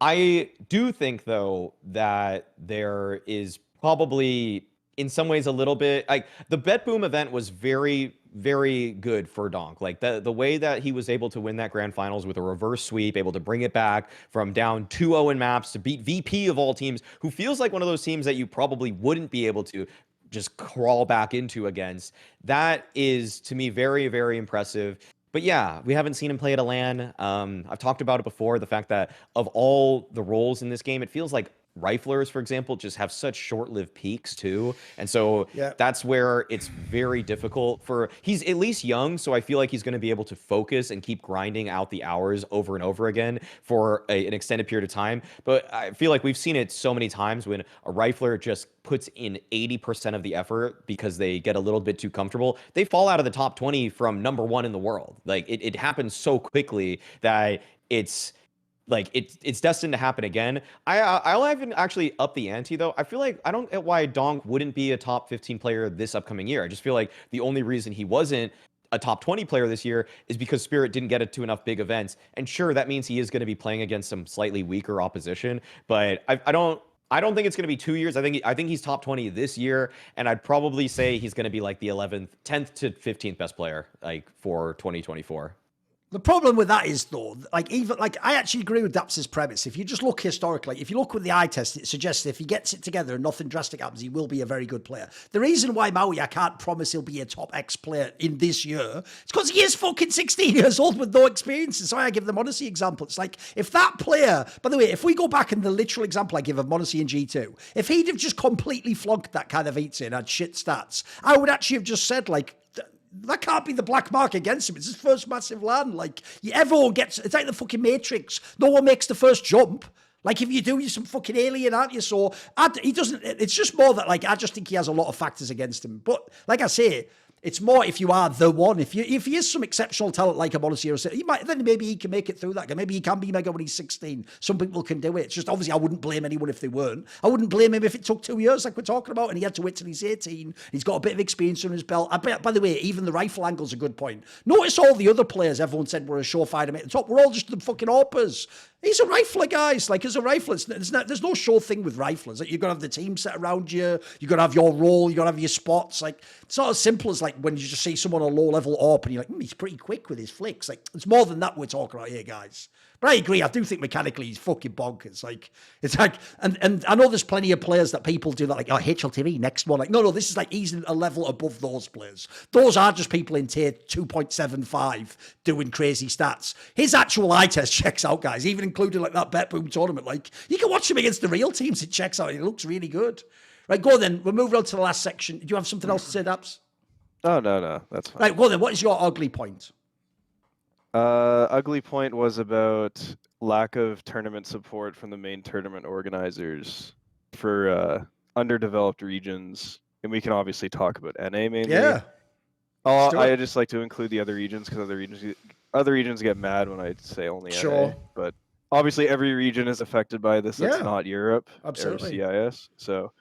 I do think, though, that there is probably in some ways a little bit like the Bet Boom event was very, very good for Donk. Like the way that he was able to win that grand finals with a reverse sweep, able to bring it back from down 2-0 in maps to beat VP of all teams, who feels like one of those teams that you probably wouldn't be able to just crawl back into against. That is, to me, very, very impressive. But yeah, we haven't seen him play at a LAN. I've talked about it before, the fact that of all the roles in this game, it feels like riflers, for example, just have such short-lived peaks too. And so that's where it's very difficult he's at least young, so I feel like he's going to be able to focus and keep grinding out the hours over and over again for an extended period of time. But I feel like we've seen it so many times when a rifler just puts in 80% of the effort because they get a little bit too comfortable, they fall out of the top 20 from number 1 in the world. Like it happens so quickly that it's destined to happen again. I'll even actually up the ante though. I feel like I don't get why Donk wouldn't be a top 15 player this upcoming year. I just feel like the only reason he wasn't a top 20 player this year is because Spirit didn't get it to enough big events. And sure, that means he is going to be playing against some slightly weaker opposition, but I don't think it's going to be 2 years. I think he's top 20 this year, and I'd probably say he's going to be like the 10th to 15th best player like for 2024. The problem with that is, though, I actually agree with Daps's premise. If you just look historically, if you look with the eye test, it suggests if he gets it together and nothing drastic happens, he will be a very good player. The reason why Maui, I can't promise he'll be a top X player in this year, it's because he is fucking 16 years old with no experience. And so I give the Monacy example. It's like, if that player, by the way, if we go back in the literal example I give of Monacy in G2, if he'd have just completely flunked that kind of 8 and had shit stats, I would actually have just said, like, that can't be the black mark against him. It's his first massive land. Like, everyone gets, it's like the fucking Matrix. No one makes the first jump. Like, if you do, you're some fucking alien, aren't you? So, he doesn't, it's just more that, like, I just think he has a lot of factors against him. But, like I say, it's more if you are the one. If he is some exceptional talent like a Monacy, he might, then maybe he can make it through that. Maybe he can be mega when he's 16. Some people can do it. It's just, obviously, I wouldn't blame anyone if they weren't. I wouldn't blame him if it took 2 years, like we're talking about, and he had to wait till he's 18. He's got a bit of experience under his belt. I bet, by the way, even the rifle angle's a good point. Notice all the other players everyone said were a surefire to make the top. We're all just the fucking AWPers. He's a rifler, guys. Like, as a rifler, there's no sure thing with riflers. Like, you've got to have the team set around you. You've got to have your role. You've got to have your spots. Like, it's not as simple as, like, when you just see someone on a low-level AWP and you're like, he's pretty quick with his flicks. Like, it's more than that we're talking about here, guys. But I agree. I do think mechanically he's fucking bonkers. Like, it's like, and I know there's plenty of players that people do that, like, oh, HLTV, next one. Like, no, this is like, he's a level above those players. Those are just people in tier 2.75 doing crazy stats. His actual eye test checks out, guys, even including like that Bet Boom tournament. Like, you can watch him against the real teams. It checks out. It looks really good. Right, go on then. We'll move on to the last section. Do you have something else to say, Daps? Oh, no, that's fine. Right, go on then. What is your ugly point? Ugly point was about lack of tournament support from the main tournament organizers for underdeveloped regions, and we can obviously talk about NA mainly. Yeah. I just like to include the other regions because other regions get mad when I say only NA. But obviously, every region is affected by this. That's not Europe or CIS. So,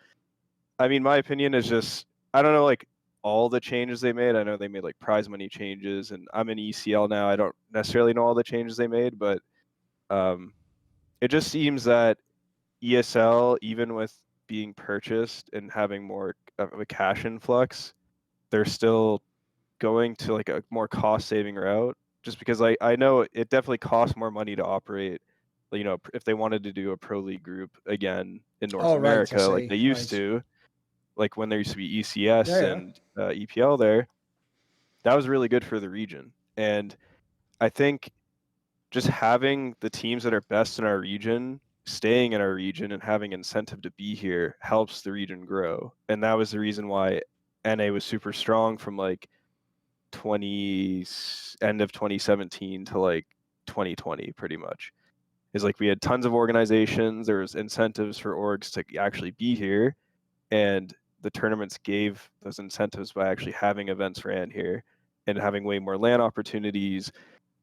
I mean, my opinion is just, I don't know, like, all the changes they made. I know they made like prize money changes, and I'm in ECL now. I don't necessarily know all the changes they made, but it just seems that ESL, even with being purchased and having more of a cash influx, they're still going to like a more cost-saving route, just because I know it definitely costs more money to operate, you know, if they wanted to do a pro league group again in North America, like they used to. Like when there used to be ECS and EPL there, that was really good for the region. And I think just having the teams that are best in our region, staying in our region and having incentive to be here helps the region grow. And that was the reason why NA was super strong from like end of 2017 to like 2020 pretty much. Is like we had tons of organizations, there was incentives for orgs to actually be here, and the tournaments gave those incentives by actually having events ran here and having way more LAN opportunities.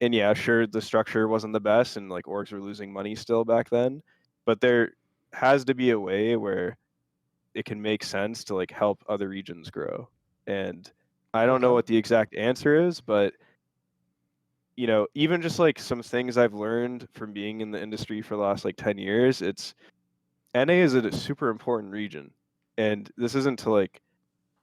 And yeah, sure, the structure wasn't the best and like orgs were losing money still back then, but there has to be a way where it can make sense to like help other regions grow. And I don't know what the exact answer is, but you know, even just like some things I've learned from being in the industry for the last like 10 years, it's NA is a super important region. And this isn't to like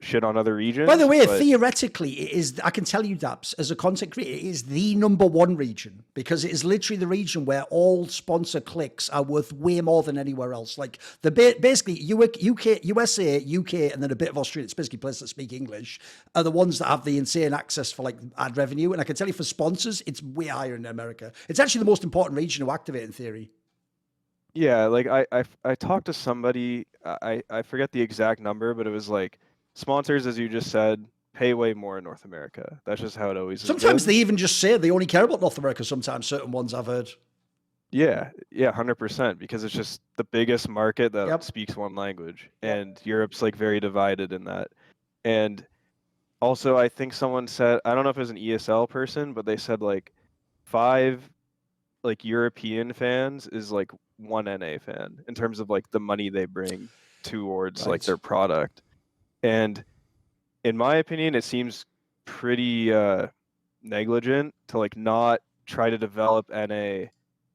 shit on other regions. By the way, theoretically, it is, I can tell you, Daps, as a content creator, it is the #1 region, because it is literally the region where all sponsor clicks are worth way more than anywhere else. Like, basically, UK, USA, UK, and then a bit of Australia, it's basically places that speak English, are the ones that have the insane access for like ad revenue. And I can tell you for sponsors, it's way higher in America. It's actually the most important region to activate in theory. Yeah, like I talked to somebody, I forget the exact number, but it was like sponsors, as you just said, pay way more in North America. That's just how it always is. Sometimes they even just say they only care about North America. Sometimes certain ones I've heard. Yeah, 100%, because it's just the biggest market that speaks one language, and Europe's like very divided in that. And also, I think someone said, I don't know if it was an ESL person, but they said like 5 like European fans is like 1 NA fan in terms of like the money they bring towards like their product. And in my opinion, it seems pretty negligent to like not try to develop NA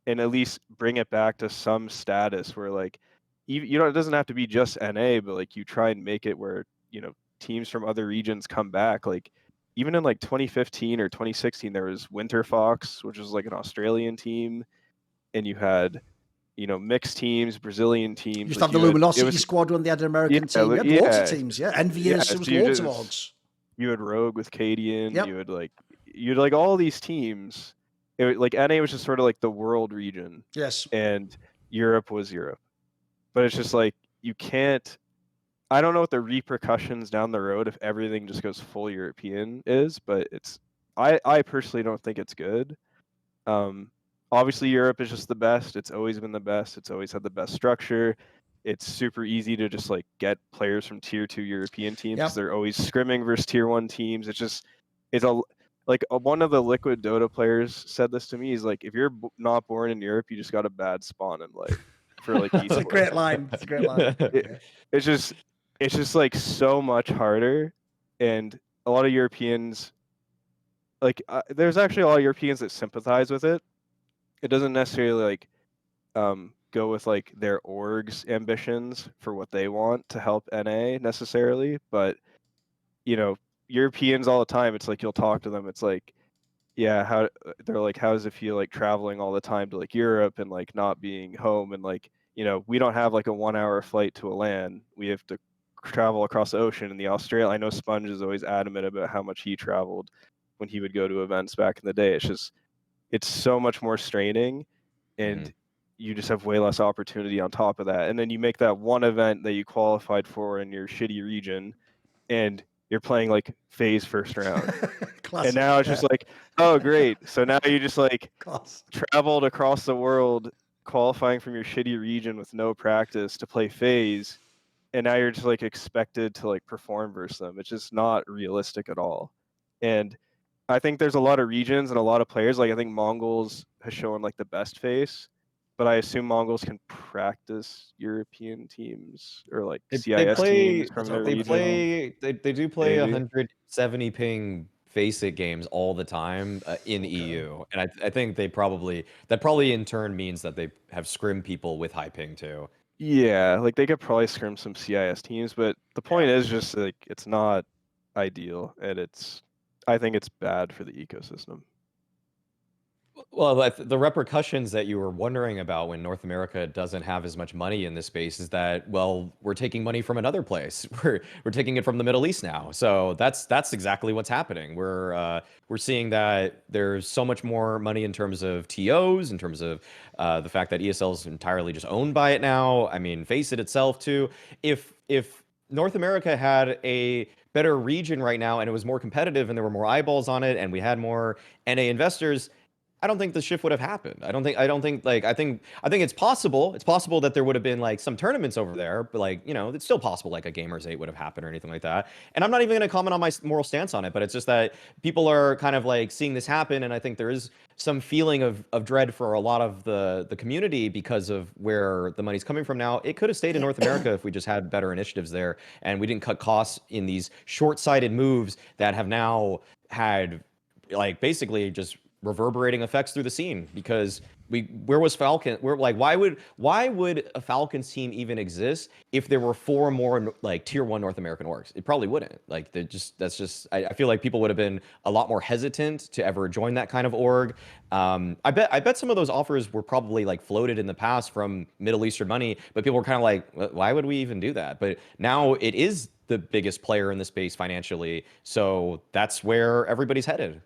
and at least bring it back to some status where like, you know, it doesn't have to be just NA, but like you try and make it where, you know, teams from other regions come back. Like even in like 2015 or 2016, there was Winter Fox, which was like an Australian team, and you had, you know, mixed teams, Brazilian teams. You used to like have the you had- Luminosity it was- Squadron, they had an American Yeah, team. You had loads of yeah. teams, yeah. Envious, Yeah, there so was you loads of just- orgs. You had Rogue with Cadian. Yep. You had like all these teams. Like NA was just sort of like the world region, Yes. and Europe was Europe. But it's just like you can't. I don't know what the repercussions down the road if everything just goes full European is, but it's. I personally don't think it's good. Obviously, Europe is just the best. It's always been the best. It's always had the best structure. It's super easy to just like get players from tier 2 European teams. Yep. They're always scrimming versus tier 1 teams. One of the Liquid Dota players said this to me. He's like, if you're not born in Europe, you just got a bad spawn in life for like It's a esports. great line. It's a great line. It's just like so much harder, and a lot of Europeans, there's actually a lot of Europeans that sympathize with it. It doesn't necessarily like go with like their org's ambitions for what they want to help NA necessarily, but you know, Europeans all the time, it's like you'll talk to them, it's like, yeah, they're like, how does it feel like traveling all the time to like Europe and like not being home, and like, you know, we don't have like a 1-hour flight to a LAN. We have to travel across the ocean. In the Australia, I know Sponge is always adamant about how much he traveled when he would go to events back in the day. It's so much more straining, and you just have way less opportunity on top of that. And then you make that one event that you qualified for in your shitty region, and you're playing like phase first round. Classic, and now it's just like, oh great. So now you just like Class. traveled across the world qualifying from your shitty region with no practice to play phase, and now you're just like expected to like perform versus them. It's just not realistic at all. And I think there's a lot of regions and a lot of players, like I think Mongols has shown like the best face, but I assume Mongols can practice European teams or like CIS teams from their region. They do play Maybe. 170 ping FACEIT games all the time in EU, and I think that probably in turn means that they have scrim people with high ping too. Yeah, like they could probably scrim some CIS teams, but the point is just like it's not ideal, and I think it's bad for the ecosystem. Well, the repercussions that you were wondering about when North America doesn't have as much money in this space is that, well, we're taking money from another place. We're taking it from the Middle East now. So that's exactly what's happening. We're seeing that there's so much more money in terms of TOs, in terms of the fact that ESL is entirely just owned by it now. I mean, FACEIT itself too. If North America had a better region right now and it was more competitive and there were more eyeballs on it and we had more NA investors, I don't think the shift would have happened. I think it's possible. It's possible that there would have been like some tournaments over there, but like, you know, it's still possible like a Gamers 8 would have happened or anything like that. And I'm not even going to comment on my moral stance on it, but it's just that people are kind of like seeing this happen, and I think there is some feeling of dread for a lot of the community because of where the money's coming from now. It could have stayed in North America if we just had better initiatives there and we didn't cut costs in these short-sighted moves that have now had like basically just reverberating effects through the scene. Because where was Falcon? Why would a Falcons team even exist if there were 4 more like tier 1 North American orgs? It probably wouldn't. Like I feel like people would have been a lot more hesitant to ever join that kind of org. I bet some of those offers were probably like floated in the past from Middle Eastern money, but people were kind of like, why would we even do that? But now it is the biggest player in the space financially, so that's where everybody's headed.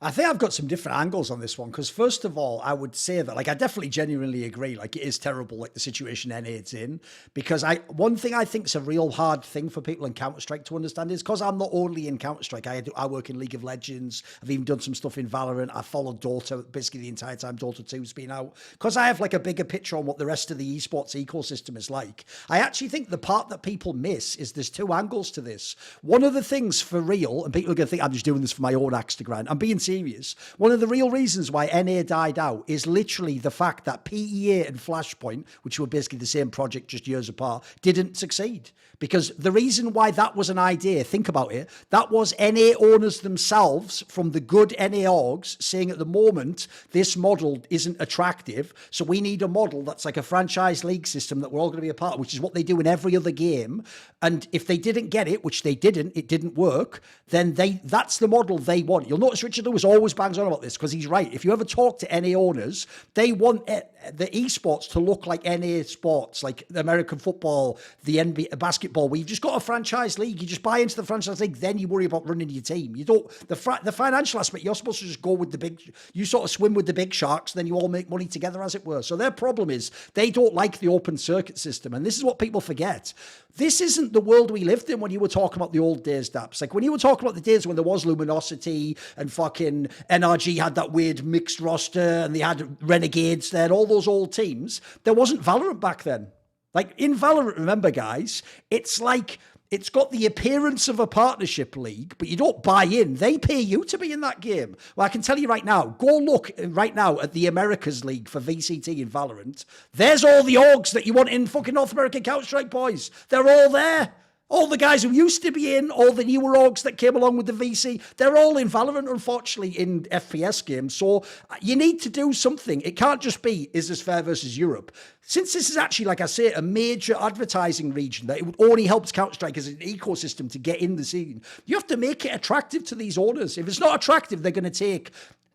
I think I've got some different angles on this one, because first of all, I would say that like I definitely genuinely agree, like it is terrible, like the situation NA's in, because one thing I think is a real hard thing for people in Counter-Strike to understand is because I'm not only in Counter-Strike, I work in League of Legends, I've even done some stuff in Valorant, I followed Dota basically the entire time Dota 2's been out, because I have like a bigger picture on what the rest of the esports ecosystem is like. I actually think the part that people miss is there's 2 angles to this. One of the things for real, and people are going to think I'm just doing this for my own axe to grind, I'm being serious. One of the real reasons why NA died out is literally the fact that PEA and Flashpoint, which were basically the same project just years apart, didn't succeed. Because the reason why that was an idea, think about it, that was NA owners themselves from the good NA orgs saying at the moment, this model isn't attractive, so we need a model that's like a franchise league system that we're all going to be a part of, which is what they do in every other game. And if they didn't get it, which they didn't, it didn't work, then that's the model they want. You'll notice Richard Lewis always bangs on about this because he's right. If you ever talk to NA owners, they want the esports to look like NA sports, like American football, the NBA basketball, where you've just got a franchise league. You just buy into the franchise league, then you worry about running your team. You don't, the financial aspect, you're supposed to just go with the big, you sort of swim with the big sharks, then you all make money together, as it were. So their problem is they don't like the open circuit system. And this is what people forget. This isn't the world we lived in when you were talking about the old days, Daps. Like when you were talking about the days when there was Luminosity and fucking NRG had that weird mixed roster and they had Renegades there, all those old teams, there wasn't Valorant back then. Like in Valorant, remember guys, it's like, it's got the appearance of a partnership league, but you don't buy in. They pay you to be in that game. Well, I can tell you right now, go look right now at the Americas League for VCT in Valorant. There's all the orgs that you want in fucking North American Counter-Strike, boys. They're all there. All the guys who used to be in, all the newer orgs that came along with the VC, they're all in Valorant, unfortunately, in FPS games. So you need to do something. It can't just be, is this fair versus Europe? Since this is actually, like I say, a major advertising region that it would only help Counter-Strike as an ecosystem to get in the scene, you have to make it attractive to these owners. If it's not attractive, they're going to take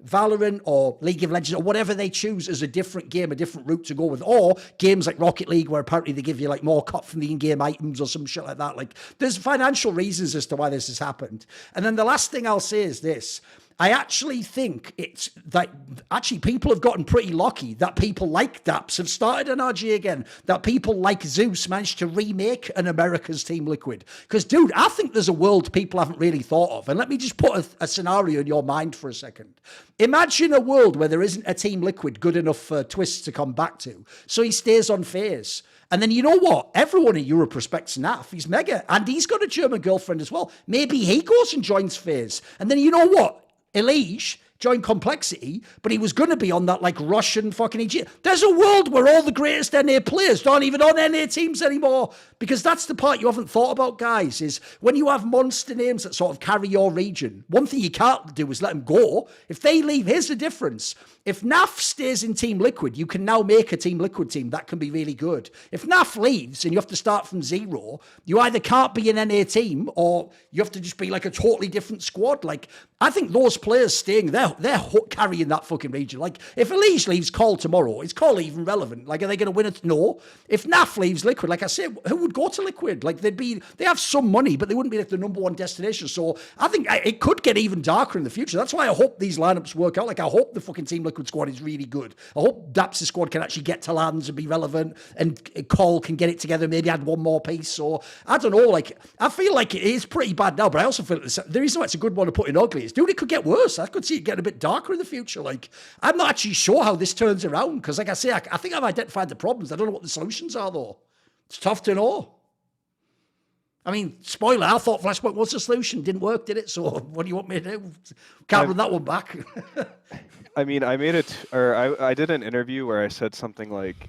Valorant or League of Legends or whatever they choose as a different game, a different route to go with, or games like Rocket League where apparently they give you like more cut from the in-game items or some shit like that. Like there's financial reasons as to why this has happened. And then the last thing I'll say is this. I actually think it's that actually people have gotten pretty lucky that people like Daps have started an RG again, that people like Zeus managed to remake an America's Team Liquid. Because, dude, I think there's a world people haven't really thought of. And let me just put a scenario in your mind for a second. Imagine a world where there isn't a Team Liquid good enough for Twist to come back to. So he stays on FaZe. And then you know what? Everyone in Europe respects Naf. He's mega. And he's got a German girlfriend as well. Maybe he goes and joins FaZe. And then you know what? EliGE joined Complexity, but he was going to be on that like Russian fucking EG. There's a world where all the greatest NA players aren't even on NA teams anymore, because that's the part you haven't thought about, guys, is when you have monster names that sort of carry your region, one thing you can't do is let them go. If they leave, here's the difference. If NAF stays in Team Liquid, you can now make a Team Liquid team that can be really good. If NAF leaves and you have to start from zero, you either can't be an NA team or you have to just be like a totally different squad. Like, I think those players staying there, they're carrying that fucking region. Like, if EliGE leaves Call tomorrow, is Call even relevant? Like, are they going to win it? No. If NAF leaves Liquid, like I said, who would go to Liquid? Like, they have some money, but they wouldn't be like the number one destination. So I think it could get even darker in the future. That's why I hope these lineups work out. Like, I hope the fucking Team Liquid squad is really good. I hope Daps' squad can actually get to lands and be relevant, and Call can get it together, maybe add one more piece. So I don't know. Like, I feel like it is pretty bad now, but I also feel the reason why it's a good one to put in ugly is, dude, it could get worse. I could see it getting a bit darker in the future. Like, I'm not actually sure how this turns around because, like I say, I think I've identified the problems. I don't know what the solutions are, though. It's tough to know. I mean, spoiler, I thought Flashpoint was the solution. Didn't work, did it? So what do you want me to do? Can't run that one back. I mean, I made it, or I did an interview where I said something like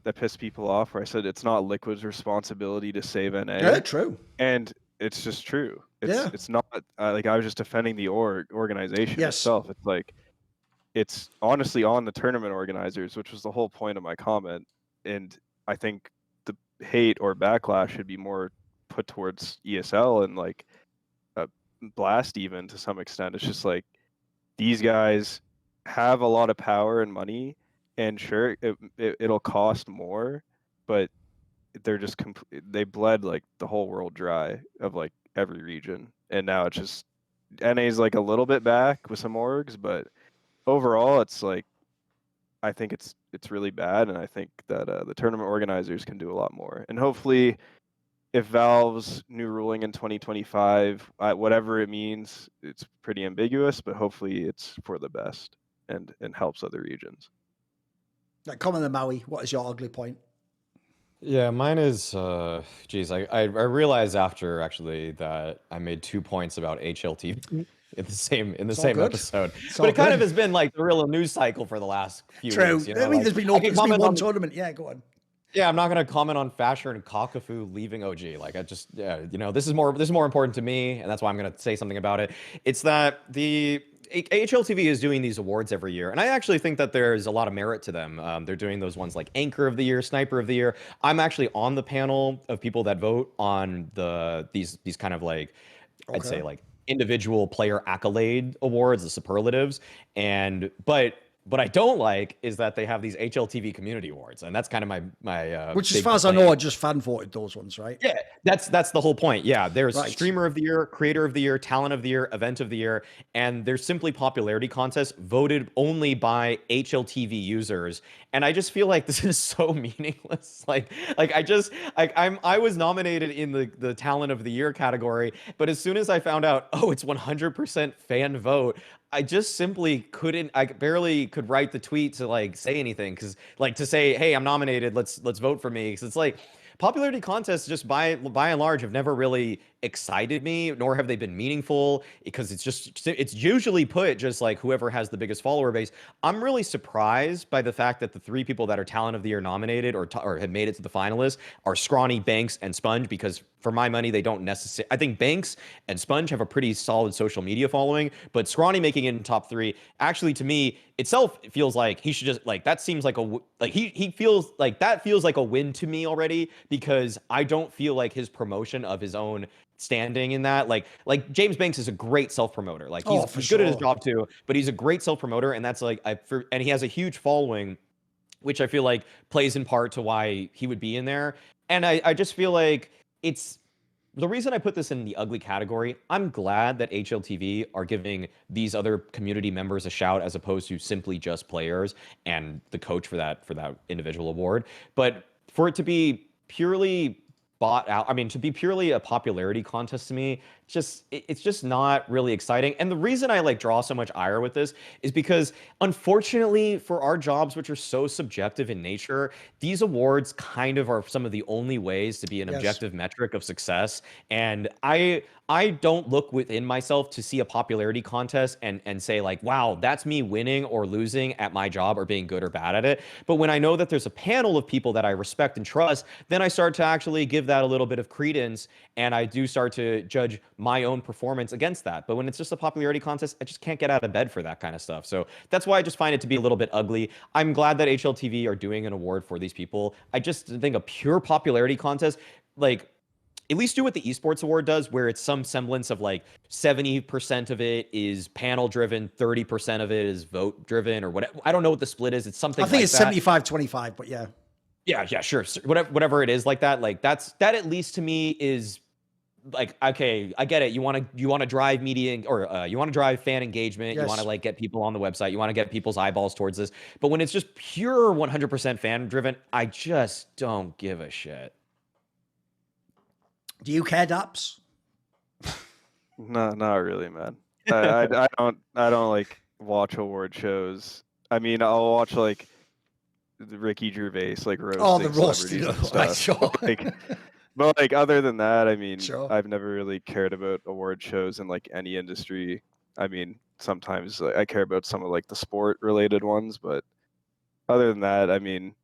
that pissed people off, where I said it's not Liquid's responsibility to save NA. Yeah, true. And it's just true. Yeah. It's not like I was just defending the organization itself. It's like, it's honestly on the tournament organizers, which was the whole point of my comment. And I think the hate or backlash should be more put towards ESL and like Blast even to some extent. It's just like, these guys have a lot of power and money, and sure, it'll cost more, but they're just they bled like the whole world dry of like every region, and now it's just NA's like a little bit back with some orgs, but overall it's like, I think it's really bad, and I think that the tournament organizers can do a lot more. And hopefully, if Valve's new ruling in 2025, whatever it means, it's pretty ambiguous, but hopefully it's for the best and helps other regions. Like, come on, the Maui. What is your ugly point? Yeah, mine is, geez, I realized after actually that I made 2 points about HLTV in the same good. episode. It's But all it kind good. of has been like the real news cycle for the last few True. weeks. You know? I mean, Like, there's been I can comment one on- tournament. Yeah, go on. Yeah, I'm not going to comment on Fasher and Kakafu leaving OG. Like, I just, you know, this is more important to me, and that's why I'm going to say something about it. It's that the HLTV is doing these awards every year, and I actually think that there's a lot of merit to them. They're doing those ones like Anchor of the Year, Sniper of the Year. I'm actually on the panel of people that vote on these kind of like, I'd say like individual player accolade awards, the superlatives, and but. What I don't like is that they have these HLTV community awards, and that's kind of my Which, as big far as I complaint. know, are just fan voted those ones, right? Yeah, that's the whole point. Yeah, there's Right. streamer of the year, creator of the year, talent of the year, event of the year, and there's simply popularity contests voted only by HLTV users. And I just feel like this is so meaningless. I was nominated in the talent of the year category, but as soon as I found out, oh, it's 100% fan vote, I just simply couldn't. I barely could write the tweet to like say anything, because like to say, hey, I'm nominated, let's vote for me, because it's like popularity contests just by and large have never really excited me, nor have they been meaningful, because it's usually put just like whoever has the biggest follower base. I'm really surprised by the fact that the three people that are talent of the year nominated or have made it to the finalists are Scrawny, Banks, and Sponge, because for my money, they don't necessarily. I think Banks and Sponge have a pretty solid social media following, but Scrawny making it in top three, actually, to me, itself, it feels like he should just like, that seems like he feels like that feels like a win to me already, because I don't feel like his promotion of his own standing in that, like James Banks is a great self-promoter. Like he's good at his job too, but he's a great self-promoter, and that's like and he has a huge following, which I feel like plays in part to why he would be in there. And I just feel like it's the reason I put this in the ugly category. I'm glad that HLTV are giving these other community members a shout, as opposed to simply just players and the coach for that individual award. But for it to be purely bought out, I mean, to be purely a popularity contest, to me, it's just not really exciting. And the reason I like draw so much ire with this is because, unfortunately, for our jobs, which are so subjective in nature, these awards kind of are some of the only ways to be an objective metric of success. And I don't look within myself to see a popularity contest and say like, wow, that's me winning or losing at my job, or being good or bad at it. But when I know that there's a panel of people that I respect and trust, then I start to actually give that a little bit of credence, and I do start to judge my own performance against that. But when it's just a popularity contest, I just can't get out of bed for that kind of stuff. So that's why I just find it to be a little bit ugly. I'm glad that HLTV are doing an award for these people. I just think a pure popularity contest, like, at least do what the esports award does, where it's some semblance of like 70% of it is panel driven, 30% of it is vote driven, or whatever. I don't know what the split is. It's something I think like it's 75-25, but yeah. Yeah, sure. Whatever it is like that. Like that at least to me is like, okay, I get it. You want to drive media, or you want to drive fan engagement. Yes. You want to like get people on the website. You want to get people's eyeballs towards this. But when it's just pure 100% fan driven, I just don't give a shit. Do you care, Daps? No, not really, man. I don't like watch award shows. I mean, I'll watch like Ricky Gervais like roasting the roasting, celebrities and stuff. sure. But like other than that, I mean, Sure. I've never really cared about award shows in like any industry. I mean, sometimes like, I care about some of like the sport related ones, but other than that, I mean,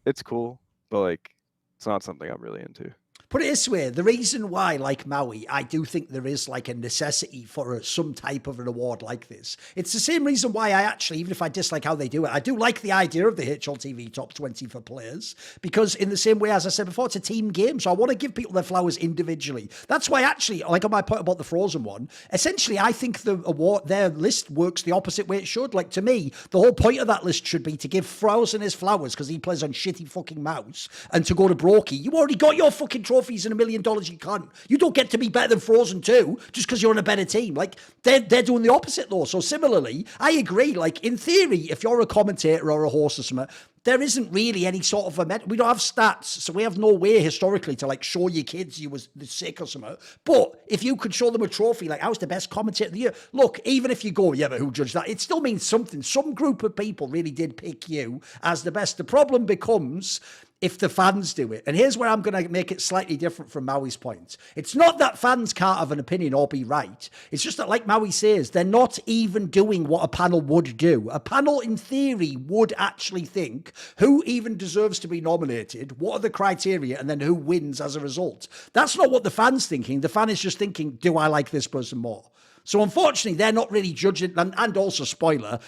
it's cool, but like it's not something I'm really into. Put it this way, the reason why, like Maui, I do think there is like a necessity for some type of an award like this. It's the same reason why I actually, even if I dislike how they do it, I do like the idea of the HLTV Top 20 for players, because in the same way, as I said before, it's a team game. So I want to give people their flowers individually. That's why actually, like on my point about the Frozen one, essentially, I think the award, their list works the opposite way it should. Like to me, the whole point of that list should be to give Frozen his flowers because he plays on shitty fucking mouse, and to go to Brokey. You already got your fucking trophies and $1 million, you can't. You don't get to be better than Frozen 2 just because you're on a better team. Like, they're doing the opposite, though. So similarly, I agree. Like, in theory, if you're a commentator or a host or something, there isn't really any sort of we don't have stats, so we have no way historically to like show your kids you was sick or something. But if you could show them a trophy, like I was the best commentator of the year, look, even if you go, yeah, but who judged that? It still means something. Some group of people really did pick you as the best. The problem becomes if the fans do it. And here's where I'm going to make it slightly different from Maui's point. It's not that fans can't have an opinion or be right. It's just that, like Maui says, they're not even doing what a panel would do. A panel, in theory, would actually think who even deserves to be nominated, what are the criteria, and then who wins as a result. That's not what the fan's thinking. The fan is just thinking, do I like this person more? So unfortunately, they're not really judging. And also, spoiler,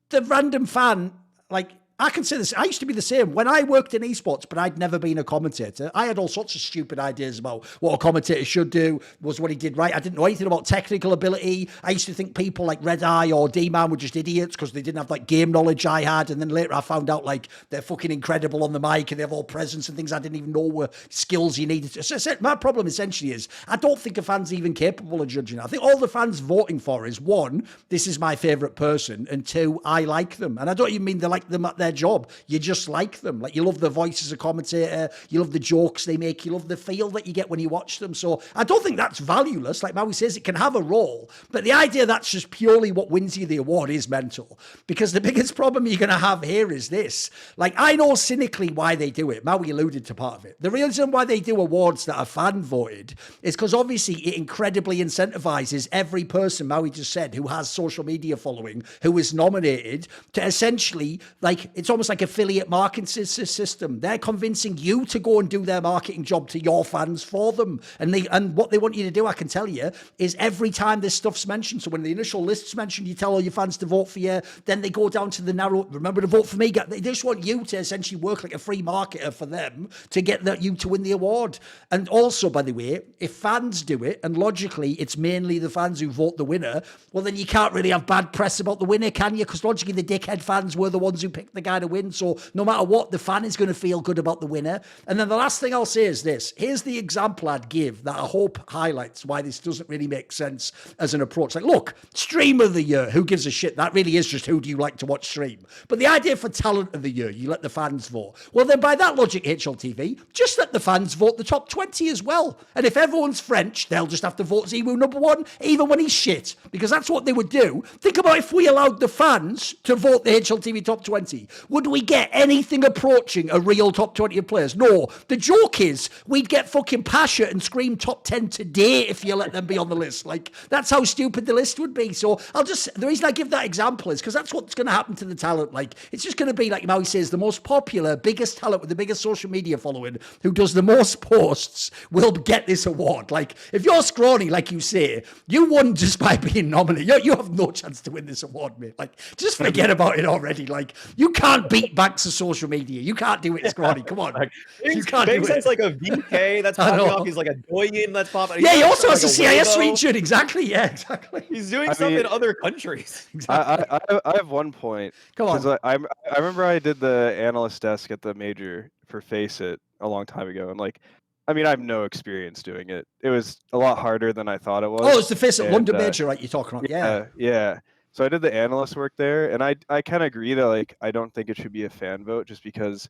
the random fan, like, I can say this. I used to be the same. When I worked in esports, but I'd never been a commentator, I had all sorts of stupid ideas about what a commentator should do, was what he did right. I didn't know anything about technical ability. I used to think people like Red Eye or Damian were just idiots because they didn't have like game knowledge I had. And then later I found out like they're fucking incredible on the mic and they have all presence and things I didn't even know were skills you needed. So my problem essentially is I don't think a fan's even capable of judging. I think all the fans voting for is, one, this is my favourite person, and two, I like them. And I don't even mean they like them at their job. You just like them. Like, you love the voice as a commentator, you love the jokes they make, you love the feel that you get when you watch them. So I don't think that's valueless. Like Maui says, it can have a role, but the idea that's just purely what wins you the award is mental. Because the biggest problem you're going to have here is this. Like, I know cynically why they do it. Maui alluded to part of it. The reason why they do awards that are fan voted is because obviously it incredibly incentivizes every person, Maui just said, who has social media following, who is nominated, to essentially, like, it's almost like affiliate marketing system. They're convincing you to go and do their marketing job to your fans for them. And what they want you to do, I can tell you, is every time this stuff's mentioned, so when the initial list's mentioned, you tell all your fans to vote for you, then they go down to the narrow, remember to vote for me. They just want you to essentially work like a free marketer for them to get you to win the award. And also, by the way, if fans do it, and logically it's mainly the fans who vote the winner, well, then you can't really have bad press about the winner, can you? Because logically the dickhead fans were the ones who picked the guy to win. So no matter what, the fan is going to feel good about the winner. And then the last thing I'll say is this. Here's the example I'd give that I hope highlights why this doesn't really make sense as an approach. Like, look, stream of the year, who gives a shit? That really is just who do you like to watch stream. But the idea for talent of the year, you let the fans vote. Well, then by that logic, HLTV, just let the fans vote the top 20 as well. And if everyone's French, they'll just have to vote Ziwu #1, even when he's shit, because that's what they would do. Think about if we allowed the fans to vote the HLTV top 20. Would we get anything approaching a real top 20 of players? No. The joke is we'd get fucking Pasha and Scream top 10 today if you let them be on the list. Like, that's how stupid the list would be. So the reason I give that example is because that's what's going to happen to the talent. Like, it's just going to be, like Maui says, the most popular, biggest talent with the biggest social media following who does the most posts will get this award. Like, if you're scrawny, like you say, you won just by being nominated. You have no chance to win this award, mate. Like, just forget about it already. Like, you can't beat back to social media. You can't do it, scrawny. Come on. You can't do it. That's like a VK that's popping off. He's like a Doyen that's popping. Yeah, he also has a CIS region. Exactly. Yeah, exactly. He's doing stuff in other countries. Exactly. I have one point. Come on. I remember I did the analyst desk at the major for Face It a long time ago, and like, I mean, I have no experience doing it. It was a lot harder than I thought it was. Oh, it's the Face It London major, right? You're talking about? Yeah. So I did the analyst work there, and I kind of agree that, like, I don't think it should be a fan vote just because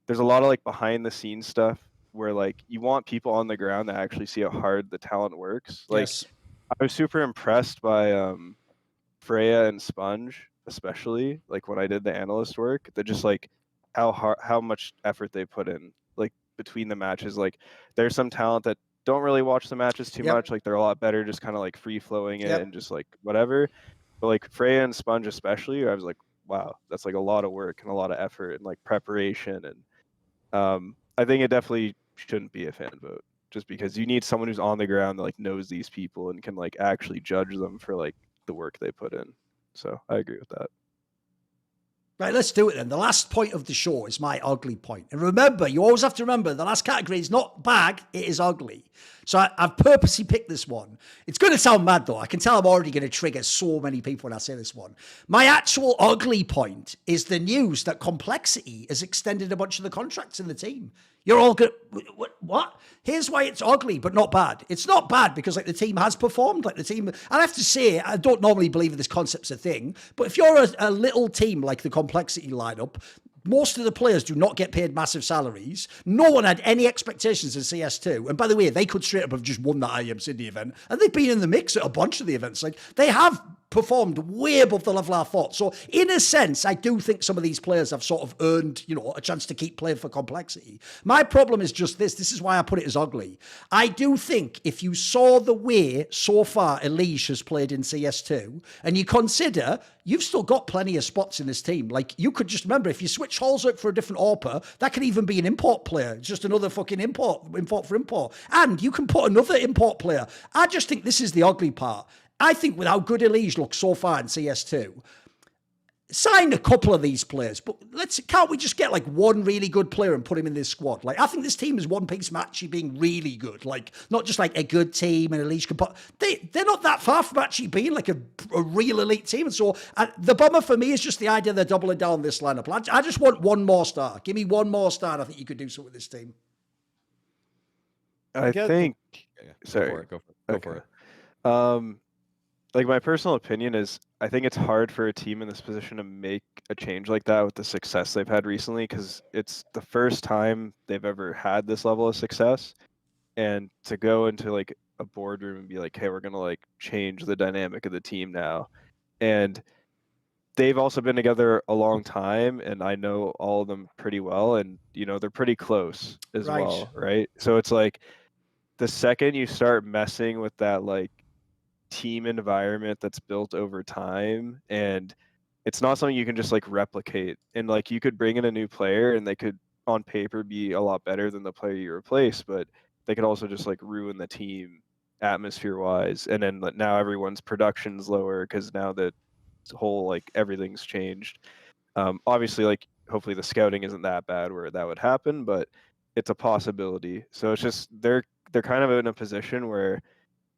there's a lot of like behind the scenes stuff where like you want people on the ground that actually see how hard the talent works. Like, yes. I was super impressed by Freya and Sponge, especially like when I did the analyst work, that just like how much effort they put in like between the matches. Like, there's some talent that don't really watch the matches too much. Like, they're a lot better just kind of like free flowing it and just like whatever. But like Freya and Sponge especially, I was like, wow, that's like a lot of work and a lot of effort and like preparation. And I think it definitely shouldn't be a fan vote just because you need someone who's on the ground that like knows these people and can like actually judge them for like the work they put in. So I agree with that. Right, let's do it then. The last point of the show is my ugly point. And remember, you always have to remember, the last category is not bag, it is ugly. So I've purposely picked this one. It's going to sound mad, though. I can tell I'm already going to trigger so many people when I say this one. My actual ugly point is the news that Complexity has extended a bunch of the contracts in the team. You're all good. What? Here's why it's ugly, but not bad. It's not bad because like the team has performed. Like the team, I have to say, I don't normally believe this concept's a thing, but if you're a little team like the Complexity lineup, most of the players do not get paid massive salaries. No one had any expectations in CS2. And by the way, they could straight up have just won that IM Sydney event. And they've been in the mix at a bunch of the events. Like, they have performed way above the level I thought. So in a sense, I do think some of these players have sort of earned, you know, a chance to keep playing for complexity. My problem is just this. This is why I put it as ugly. I do think if you saw the way so far EliGE has played in CS2, and you consider you've still got plenty of spots in this team. Like, you could just remember, if you switch Halsuk for a different AWPer, that could even be an import player. It's just another fucking import for import. And you can put another import player. I just think this is the ugly part. I think with how good EliGE looks so far in CS2, sign a couple of these players, but can't we just get like one really good player and put him in this squad? Like, I think this team is one piece from actually being really good. Like, not just like a good team and EliGE can put, they're not that far from actually being like a real elite team. And so the bummer for me is just the idea they're doubling down this lineup. I just want one more star. Give me one more star, and I think you could do something with this team. I think. Sorry. Go for it. Like, my personal opinion is, I think it's hard for a team in this position to make a change like that with the success they've had recently, because it's the first time they've ever had this level of success. And to go into like a boardroom and be like, hey, we're going to like change the dynamic of the team now. And they've also been together a long time, and I know all of them pretty well, and, you know, they're pretty close as well, right? So it's like, the second you start messing with that, like, team environment that's built over time, and it's not something you can just like replicate, and like, you could bring in a new player and they could on paper be a lot better than the player you replace, but they could also just like ruin the team atmosphere wise, and then now everyone's production's lower because now that whole like everything's changed. Obviously, like, hopefully the scouting isn't that bad where that would happen, but it's a possibility. So it's just they're kind of in a position where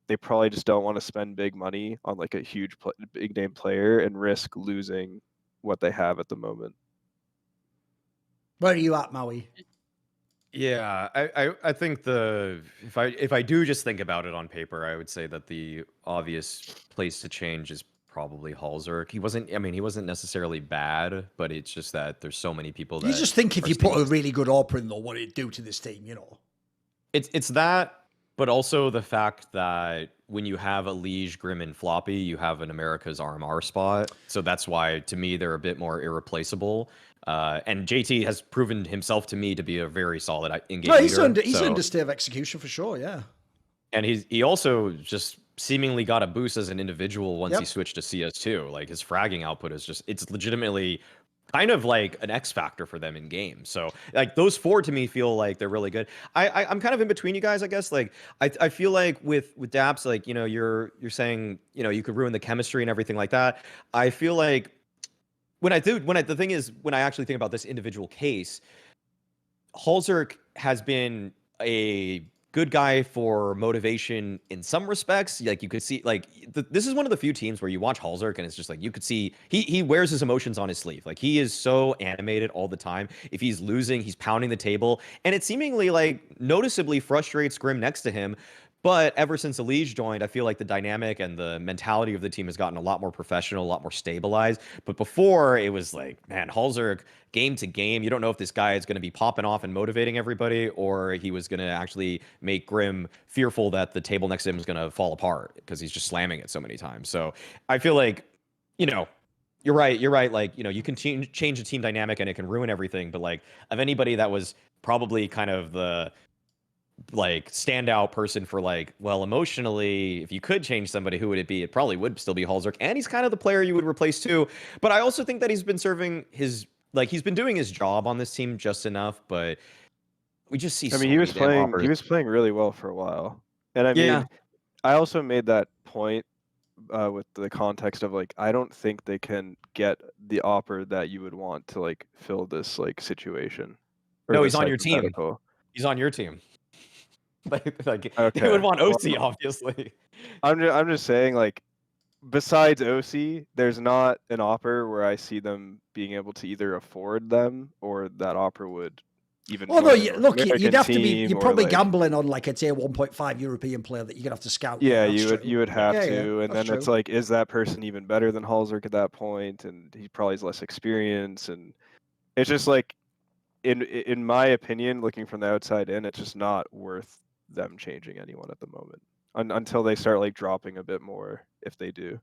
they probably just don't want to spend big money on like a huge big name player and risk losing what they have at the moment. Where are you at, Maui? Yeah, I think if I do just think about it on paper, I would say that the obvious place to change is probably Halsuk. He wasn't necessarily bad, but it's just that there's so many people that You just think if you put a really good AWPer in, though, what it'd do to this team, you know? It's that, but also the fact that when you have EliGE, Grim, and Floppy, you have an America's RMR spot. So that's why, to me, they're a bit more irreplaceable. And JT has proven himself to me to be a very solid in-game leader. He's earned a state of execution for sure, yeah. And he also just seemingly got a boost as an individual once he switched to CS2. Like, his fragging output is just, it's legitimately kind of like an X factor for them in game. So like, those four to me feel like they're really good. I'm kind of in between you guys, I guess. Like, I feel like with daps, like, you know, you're saying, you know, you could ruin the chemistry and everything like that. I feel like the thing is, when I actually think about this individual case, Halsuk has been a good guy for motivation in some respects. Like, you could see, like, this is one of the few teams where you watch Halsuk and it's just like, you could see he wears his emotions on his sleeve. Like, he is so animated all the time. If he's losing, he's pounding the table, and it seemingly like noticeably frustrates Grim next to him. But ever since EliGE joined, I feel like the dynamic and the mentality of the team has gotten a lot more professional, a lot more stabilized. But before, it was like, man, Halsuk, game to game, you don't know if this guy is going to be popping off and motivating everybody, or he was going to actually make Grim fearful that the table next to him is going to fall apart because he's just slamming it so many times. So I feel like, you know, you're right. Like, you know, you can change the team dynamic and it can ruin everything. But like, of anybody that was probably kind of the like standout person for like, well, emotionally, if you could change somebody, who would it be? It probably would still be Halsuk, and he's kind of the player you would replace too. But I also think that he's been serving his, like, he's been doing his job on this team just enough. But we just see. I mean, he was playing really well for a while, and I mean, I also made that point with the context of like, I don't think they can get the AWPer that you would want to like fill this like situation. No, he's on your team. He's on your team. Like okay. They would want OC, obviously. I'm just saying, like, besides OC, there's not an AWPer where I see them being able to either afford them or that AWPer would even. Well, no, look, you'd have to be. You're probably like, gambling on like a tier 1.5 European player that you're gonna have to scout. Yeah, you would have to, and then true. It's like, is that person even better than Halsuk at that point? And he probably has less experience, and It's just like, in my opinion, looking from the outside in, it's just not worth them changing anyone at the moment until they start like dropping a bit more, if they do.